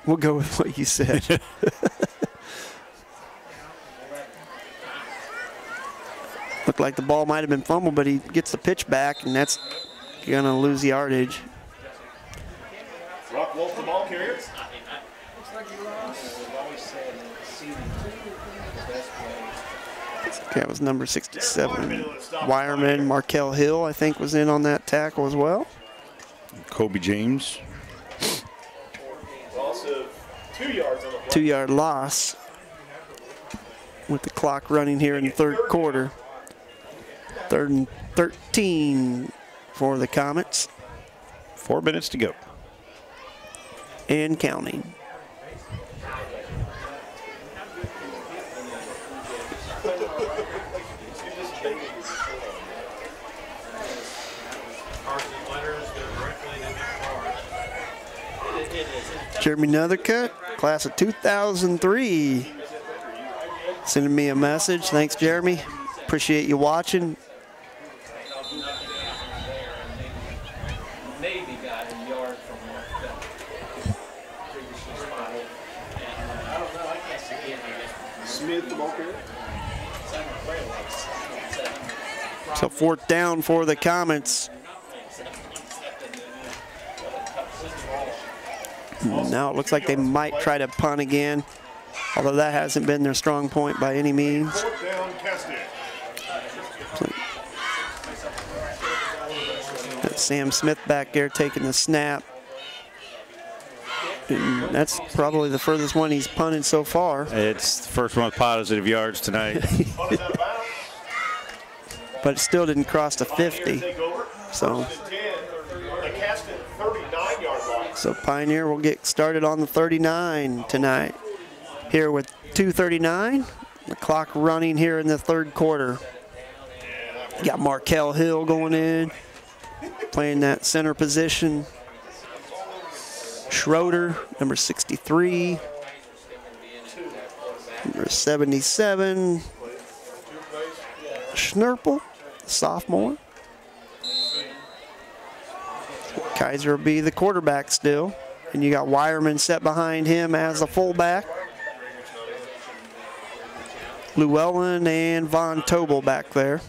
We'll go with what you said. Looked like the ball might have been fumbled, but he gets the pitch back, and that's going to lose yardage. Rock Wolf, the ball carrier. That was number 67. Wireman, Markel Hill, I think, was in on that tackle as well. Kobe James. Also 2 yards on the play. 2-yard loss with the clock running here in the third quarter. 3rd and 13 for the Comets. 4 minutes to go. And counting. Jeremy Nethercutt, class of 2003, sending me a message. Thanks, Jeremy. Appreciate you watching. So 4th down for the Comets. Now it looks like they might try to punt again, although that hasn't been their strong point by any means. 4th down, Caston. Got Sam Smith back there taking the snap. And that's probably the furthest one he's punted so far. It's the first one with positive yards tonight. But it still didn't cross the 50. So Pioneer will get started on the 39 tonight. Here with 2:39, the clock running here in the third quarter. You got Markel Hill going in, playing that center position. Schroeder, number 63. Number 77. Schnurple, sophomore. Kaiser will be the quarterback still. And you got Wireman set behind him as a fullback. Llewellyn and Von Tobel back there.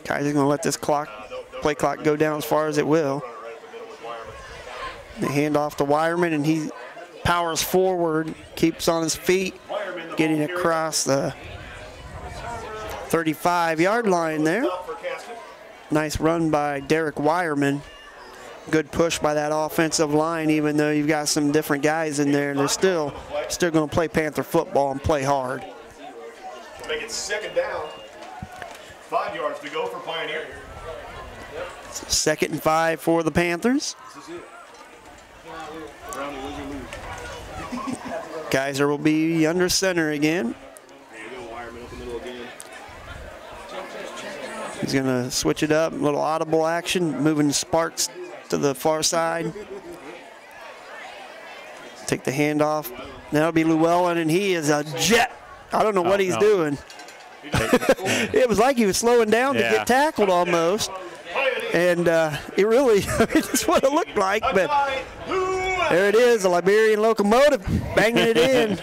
Kaiser's going to let this play clock go down as far as it will. They hand off to Wireman, and he powers forward, keeps on his feet, getting across the 35-yard line there. Nice run by Derek Wireman. Good push by that offensive line, even though you've got some different guys in there. They're still going to play Panther football and play hard. Make it 2nd down. 5 yards to go for Pioneer. So 2nd and 5 for the Panthers. Kaiser will be under center again. He's going to switch it up, a little audible action, moving Sparks to the far side. Take the handoff. That'll be Llewellyn, and he is a jet. I don't know what he's doing. It was like he was slowing down to get tackled almost. And it really, it's what it looked like. But there it is, the Liberian locomotive banging it in.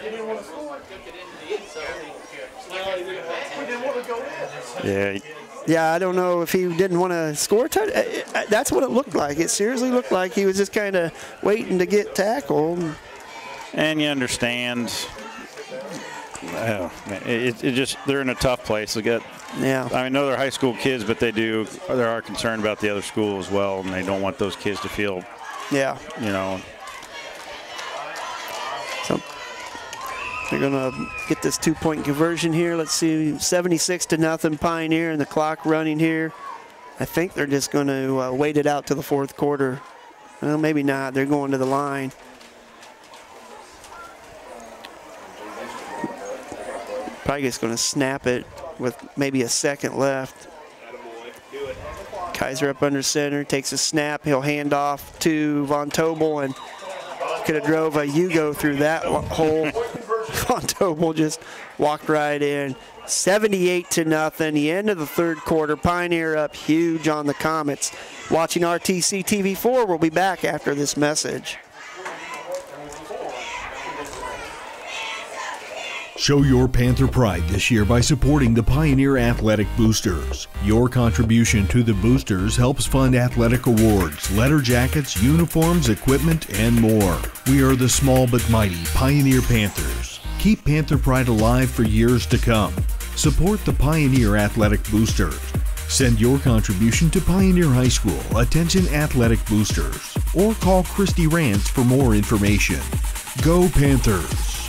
Yeah, I don't know if he didn't want to score a touchdown. That's what it looked like. It seriously looked like he was just kind of waiting to get tackled. And you understand, they're in a tough place. I know they're high school kids, but they are concerned about the other school as well, and they don't want those kids to feel, So they're going to get this 2-point conversion here. Let's see, 76-0 Pioneer, and the clock running here. I think they're just going to wait it out to the 4th quarter. Well, maybe not. They're going to the line. Probably just going to snap it with maybe a second left. Kaiser up under center, takes a snap. He'll hand off to Von Tobel, and could have drove a Yugo through that hole. Von Tobel just walked right in. 78-0, the end of the 3rd quarter. Pioneer up huge on the Comets. Watching RTC TV4, we'll be back after this message. Show your Panther pride this year by supporting the Pioneer Athletic Boosters. Your contribution to the Boosters helps fund athletic awards, letter jackets, uniforms, equipment, and more. We are the small but mighty Pioneer Panthers. Keep Panther pride alive for years to come. Support the Pioneer Athletic Boosters. Send your contribution to Pioneer High School, attention Athletic Boosters, or call Christy Rance for more information. Go Panthers!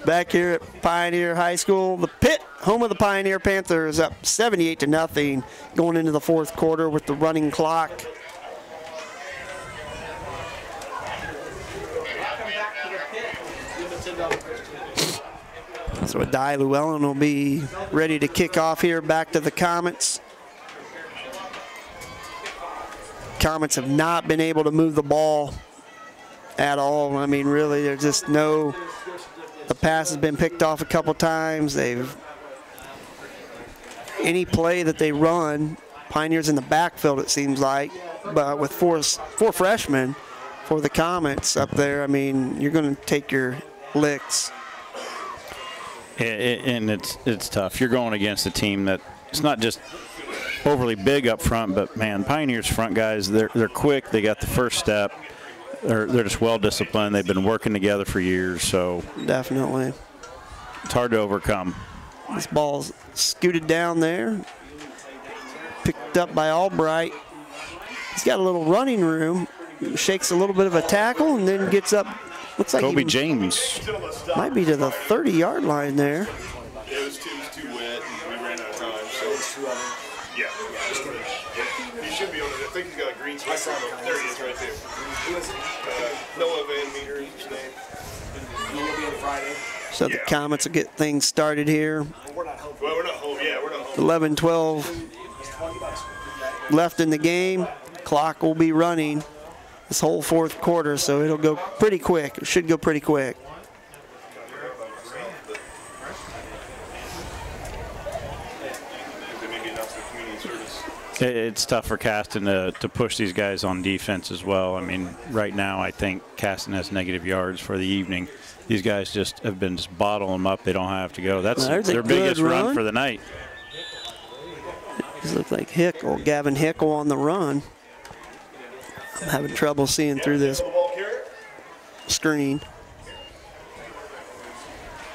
Back here at Pioneer High School, the pit, home of the Pioneer Panthers, up 78-0 going into the 4th quarter with the running clock. So Adai Llewellyn will be ready to kick off here, back to the Comets. Comets have not been able to move the ball at all. I mean, really, there's just no... The pass has been picked off a couple times. Any play that they run, Pioneers in the backfield, it seems like, but with four freshmen for the Comets up there, I mean, you're going to take your licks. And it's tough. You're going against a team that it's not just overly big up front, but man, Pioneers front guys, they're quick. They got the first step. They're just well disciplined. They've been working together for years, so definitely it's hard to overcome. This ball's scooted down there, picked up by Albright. He's got a little running room, shakes a little bit of a tackle, and then gets up Looks like Kobe he James. might be to the 30-yard line there. It was too wet, and we ran out of time. So yeah, he should be able to. I think he's got a green sweater. There he is, right there. Noah Van Meter is his name. We'll be on Friday. So the Comets will get things started here. Well, we're not home. Yeah, we're not home. 11-12 left in the game. Clock will be running this whole fourth quarter, so it'll go pretty quick. It should go pretty quick. It's tough for Caston to push these guys on defense as well. I mean, right now I think Caston has negative yards for the evening. These guys just have been bottling them up. They don't have to go. That's their biggest run for the night. These look like Hickle, Gavin Hickle on the run. I'm having trouble seeing through this screen.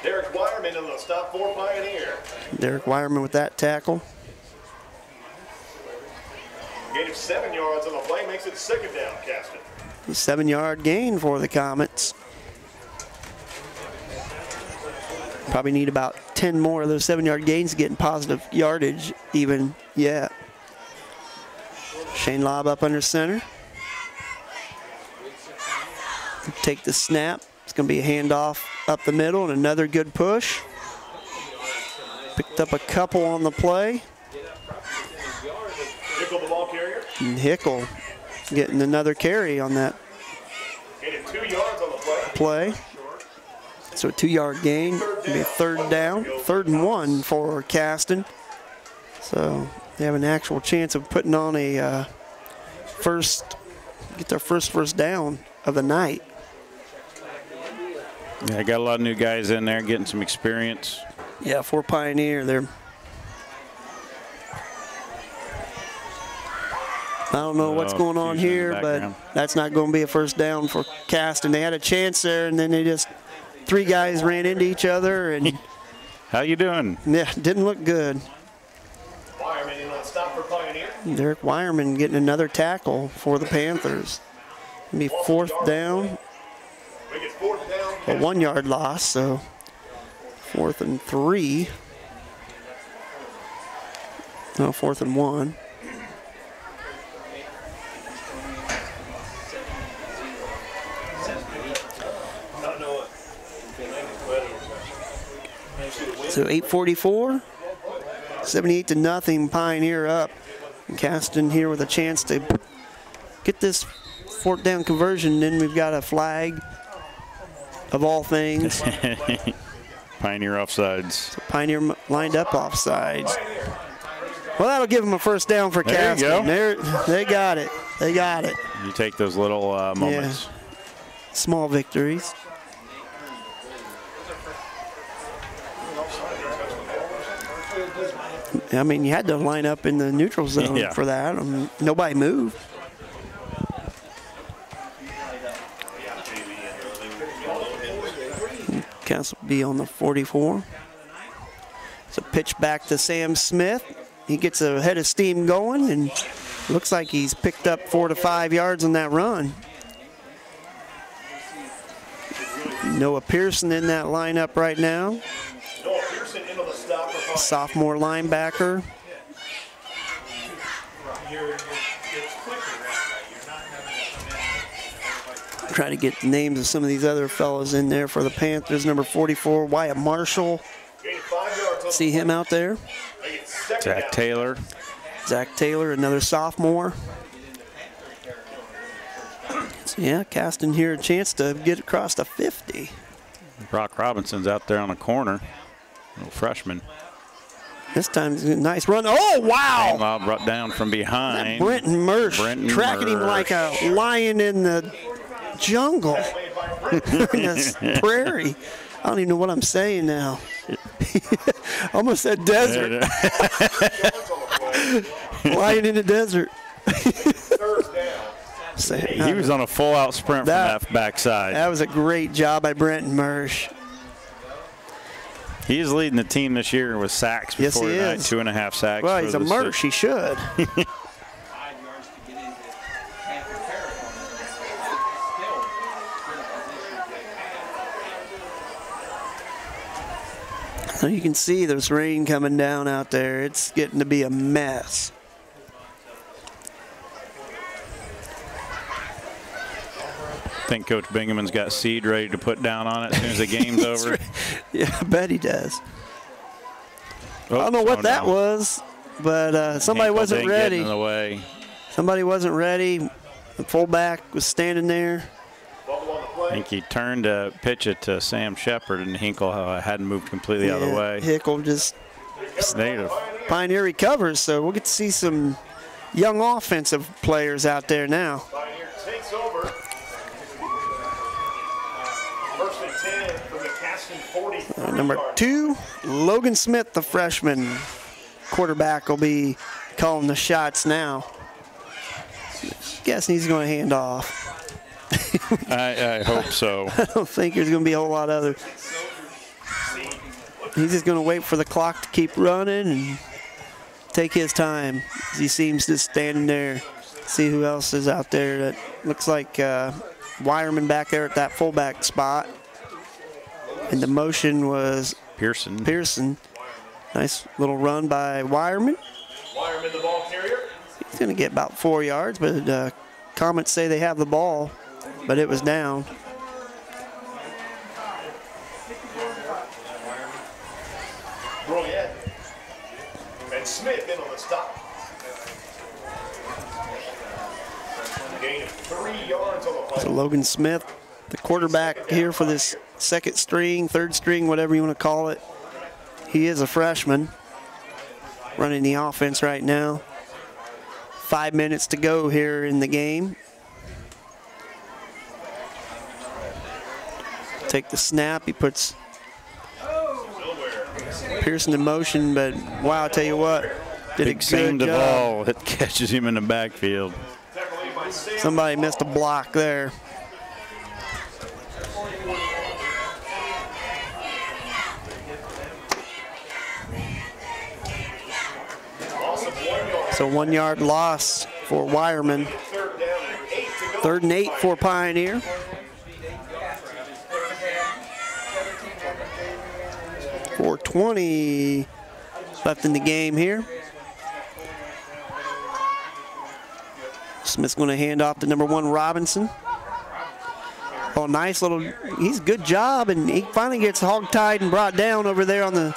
Derek Wireman on the stop for Pioneer. Derek Wireman with that tackle. Gain of 7 yards on the play makes it 2nd down, Caston. A 7-yard gain for the Comets. Probably need about 10 more of those 7-yard gains to get in positive yardage even yet. Shane Lobb up under center. Take the snap. It's going to be a handoff up the middle and another good push. Picked up a couple on the play. Hickle the ball carrier. And Hickle getting another carry on that Gain of 2 yards on the play. So a 2-yard gain. It'll be a 3rd down. 3rd and 1 for Caston. So they have an actual chance of putting on a get their first down of the night. Yeah, got a lot of new guys in there getting some experience. Yeah, for Pioneer, they're. I don't know what's going on here, but that's not going to be a first down for Caston. They had a chance there, and then they just 3 guys ran into each other, and how you doing? Yeah, didn't look good. Wireman in on stop for Pioneer. Derek Wireman getting another tackle for the Panthers. It'll be 4th down. We get 4th down. A 1-yard loss, so 4th and 3. No, 4th and 1. So 8:44, 78-0, Pioneer up. And Caston here with a chance to get this 4th down conversion. Then we've got a flag of all things. Pioneer offsides. So Pioneer lined up offsides. Well, that'll give them a first down for Caston. There you go. They got it. They got it. You take those little moments. Yeah. Small victories. I mean, you had to line up in the neutral zone for that. Nobody moved. Castle will be on the 44. So pitch back to Sam Smith. He gets a head of steam going, and looks like he's picked up 4 to 5 yards on that run. Noah Pearson in that lineup right now. Noah Pearson into the stop for sophomore linebacker. Try to get the names of some of these other fellows in there for the Panthers. Number 44, Wyatt Marshall. See him out there. Zach Taylor. Zach Taylor, another sophomore. So yeah, Caston here a chance to get across the 50. Brock Robinson's out there on the corner. Little freshman. This time, nice run. Oh, wow! Lob brought down from behind. Brenton Mersch tracking him like a lion in the jungle, in the prairie. I don't even know what I'm saying now. Almost said desert. Lion in the desert. He was on a full-out sprint from that backside. That was a great job by Brenton Mersch. He is leading the team this year with sacks before tonight. 2.5 sacks. Well, he's a Mersch. He should. So you can see there's rain coming down out there. It's getting to be a mess. I think Coach Bingham's got seed ready to put down on it as soon as the game's over. Yeah, I bet he does. Oh, I don't know what that was, but somebody wasn't ready. In the way. Somebody wasn't ready. The fullback was standing there. I think he turned to pitch it to Sam Shepard, and Hinkle hadn't moved completely out of the way. Hinkle just Native. Pioneer recovers, so we'll get to see some young offensive players out there now. Pioneer takes over. First and 10 from the Caston 43. Number 2, Logan Smith, the freshman quarterback, will be calling the shots now. Guessing he's going to hand off. I hope so. I don't think there's going to be a whole lot of other. He's just going to wait for the clock to keep running and take his time. He seems just standing there. See who else is out there. That looks like Wireman back there at that fullback spot. And the motion was Pearson. Nice little run by Wireman. Wireman, the ball carrier. He's going to get about 4 yards, but comments say they have the ball, but it was down. Brilliant. And Smith in on the stop. Gain of 3 yards on the play. So Logan Smith, the quarterback here for this second string, third string, whatever you want to call it. He is a freshman running the offense right now. 5 minutes to go here in the game. Take the snap. He puts Pearson in motion, but wow, I'll tell you what, did Big a Sam good job. Duvall, it catches him in the backfield. Somebody missed a block there. So 1 yard loss for Wireman. 3rd and 8 for Pioneer. .420 left in the game here. Smith's going to hand off to number 1 Robinson. Oh, nice little, he's good job, and he finally gets hog-tied and brought down over there on the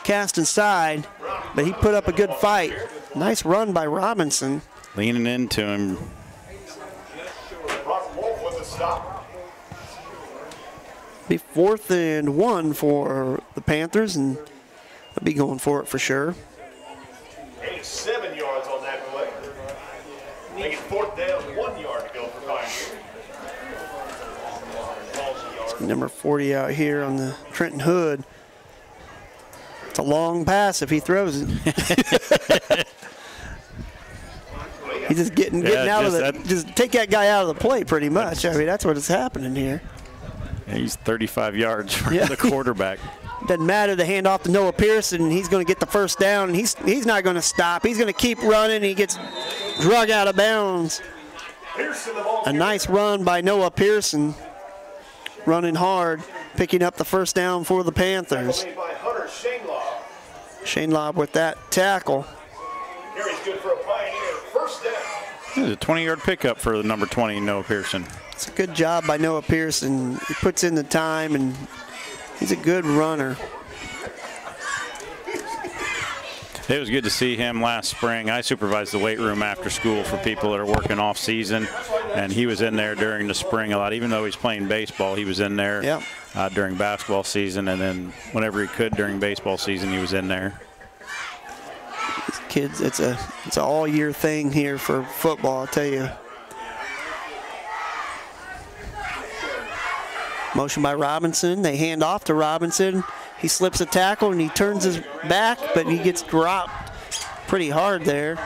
Caston side, but he put up a good fight. Nice run by Robinson. Leaning into him. Be 4th and 1 for the Panthers, and they'll be going for it for sure. 7 yards on that play. Make it 4th down, 1 yard to go for Pioneer. Number 40 out here on the Trenton Hood. It's a long pass if he throws it. He's just getting out of the, just take that guy out of the play pretty much. I mean, that's what is happening here. Yeah, he's 35 yards from the quarterback. Doesn't matter, the handoff to Noah Pearson, he's going to get the first down, and he's not going to stop. He's going to keep running. He gets drug out of bounds. A nice run by Noah Pearson, running hard, picking up the first down for the Panthers. Shane Lobb with that tackle. Carry's good for a Pioneer. First down. It's a 20-yard pickup for the number 20, Noah Pearson. It's a good job by Noah Pearson. He puts in the time, and he's a good runner. It was good to see him last spring. I supervised the weight room after school for people that are working off season, and he was in there during the spring a lot. Even though he's playing baseball, he was in there during basketball season, and then whenever he could during baseball season, he was in there. These kids, it's an all-year thing here for football, I'll tell you. Motion by Robinson. They hand off to Robinson. He slips a tackle and he turns his back, but he gets dropped pretty hard there.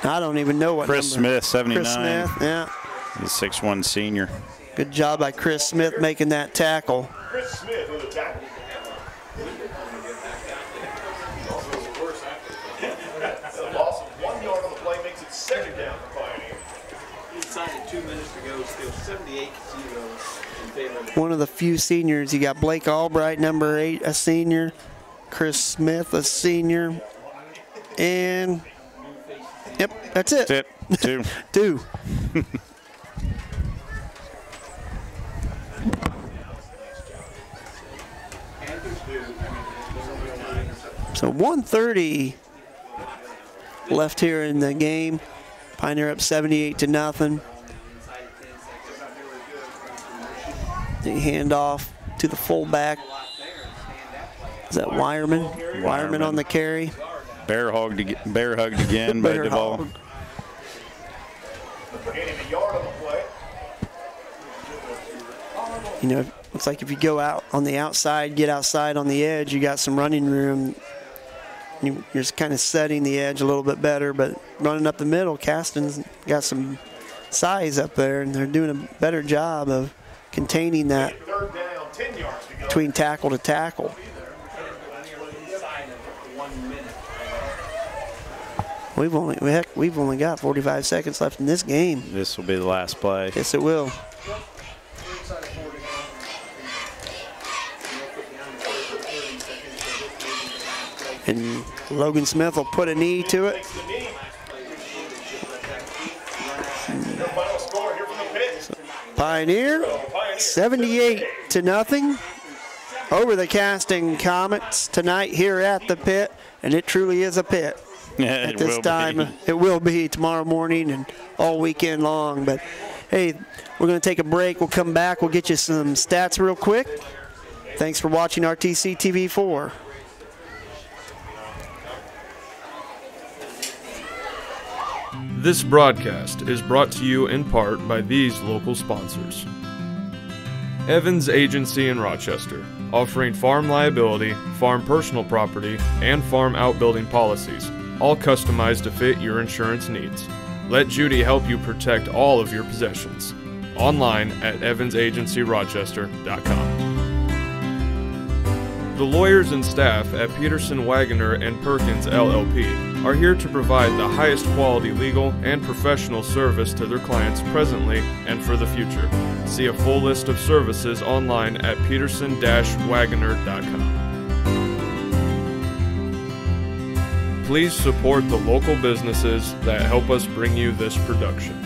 I don't even know what Chris number. Smith, 79. Chris Smith, yeah. He's 6'1" senior. Good job by Chris Smith making that tackle. Chris Smith with a tackle. The loss of 1 yard on the play makes it 2nd down for Pioneer. 2 minutes to go, still 78-0 in favor of the One of the few seniors. You got Blake Albright, number 8, a senior. Chris Smith, a senior. And, yep, that's it. That's it. 2. Two. So 1:30 left here in the game. Pioneer up 78-0. The handoff to the fullback. Is that Wireman? Wireman on the carry. Bear hugged again by Bear Duvall. hog. Gaining a yard on the play. You know, it's like if you go out on the outside, get outside on the edge, you got some running room. You're just kind of setting the edge a little bit better, but running up the middle, Caston's got some size up there, and they're doing a better job of containing that Third down, 10 yards to go. between tackle to tackle. We've only got 45 seconds left in this game. This will be the last play. Yes, it will. And Logan Smith will put a knee to it. Your final score here from the pit. Pioneer, 78-0 over the Caston Comets tonight here at the pit, and it truly is a pit. At this time, it will be tomorrow morning and all weekend long. But hey, we're going to take a break. We'll come back. We'll get you some stats real quick. Thanks for watching RTC TV 4. This broadcast is brought to you in part by these local sponsors. Evans Agency in Rochester, offering farm liability, farm personal property, and farm outbuilding policies, all customized to fit your insurance needs. Let Judy help you protect all of your possessions. Online at evansagencyrochester.com. The lawyers and staff at Peterson, Wagoner & Perkins LLP are here to provide the highest quality legal and professional service to their clients presently and for the future. See a full list of services online at peterson-wagoner.com. Please support the local businesses that help us bring you this production.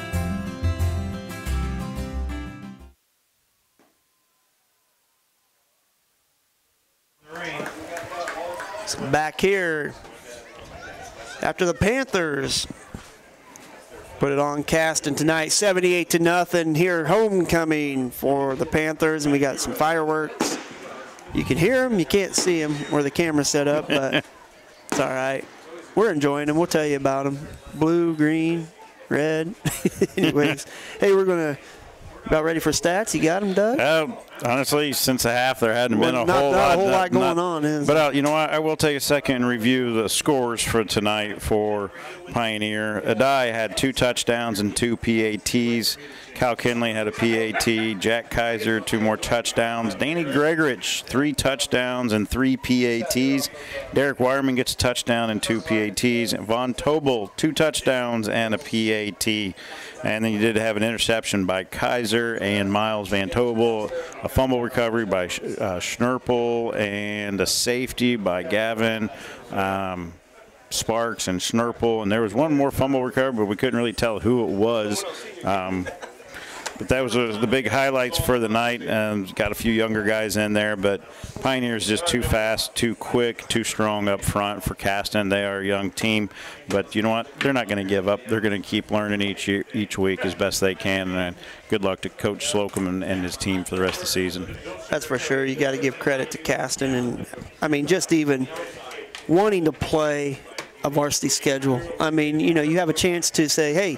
So back here, after the Panthers put it on Caston tonight, 78-0 here, homecoming for the Panthers, and we got some fireworks. You can hear them, you can't see them where the camera's set up, but it's all right. We're enjoying them. We'll tell you about them. Blue, green, red. Anyways, hey, we're going to about ready for stats. You got them, Doug? Honestly, since the half, there hadn't been a whole lot going on. But you know what? I will take a second and review the scores for tonight for Pioneer. Adai had 2 touchdowns and 2 PATs. Kyle Kinley had a PAT. Jack Kaiser, 2 more touchdowns. Danny Gregorich, 3 touchdowns and 3 PATs. Derek Wireman gets a touchdown and 2 PATs. Von Tobel, 2 touchdowns and a PAT. And then you did have an interception by Kaiser and Miles Van Tobel, a fumble recovery by Schnurple, and a safety by Gavin Sparks and Schnurple. And there was one more fumble recovery, but we couldn't really tell who it was. But that was the big highlights for the night. Got a few younger guys in there, but Pioneer's just too fast, too quick, too strong up front for Caston. They are a young team, but you know what? They're not going to give up. They're going to keep learning each week as best they can. And good luck to Coach Slocum and his team for the rest of the season. That's for sure. You got to give credit to Caston, and I mean, just even wanting to play a varsity schedule. I mean, you know, you have a chance to say, hey,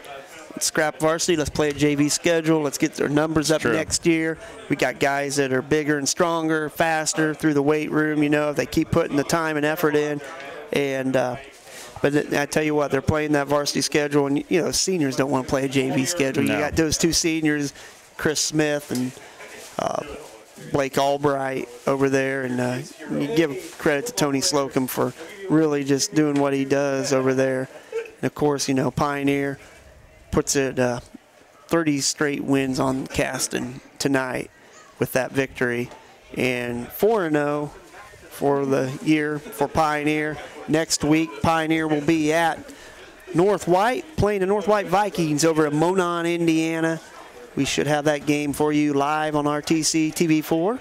let's scrap varsity, let's play a JV schedule, let's get their numbers up next year. We got guys that are bigger and stronger, faster through the weight room, you know, if they keep putting the time and effort in. And but I tell you what, they're playing that varsity schedule, and, you know, seniors don't want to play a JV schedule. No. You got those 2 seniors, Chris Smith and Blake Albright over there, and you give credit to Tony Slocum for really just doing what he does over there. And, of course, you know, Pioneer puts it 30 straight wins on Caston tonight with that victory. And 4-0 for the year for Pioneer. Next week, Pioneer will be at North White, playing the North White Vikings over at Monon, Indiana. We should have that game for you live on RTC TV4.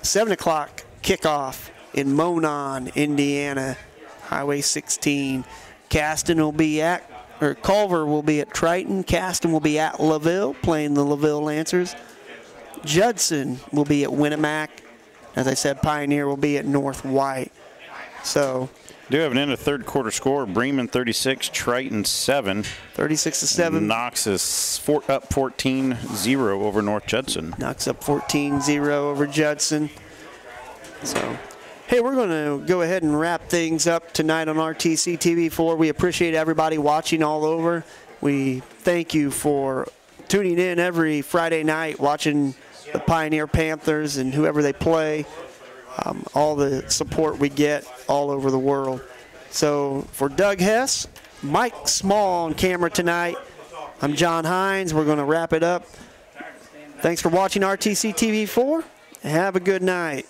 7 o'clock kickoff in Monon, Indiana, Highway 16. Caston will be at, or Culver will be at Triton. Caston will be at LaVille, playing the LaVille Lancers. Judson will be at Winnemac. As I said, Pioneer will be at North White. So, Do have an end of third quarter score. Bremen 36, Triton 7. 36-7. Knox is up 14-0 over North Judson. Knox up 14-0 over Judson. So, hey, we're going to go ahead and wrap things up tonight on RTC TV4. We appreciate everybody watching all over. We thank you for tuning in every Friday night, watching the Pioneer Panthers and whoever they play. All the support we get all over the world. So for Doug Hess, Mike Small on camera tonight, I'm John Hines. We're going to wrap it up. Thanks for watching RTC TV4. Have a good night.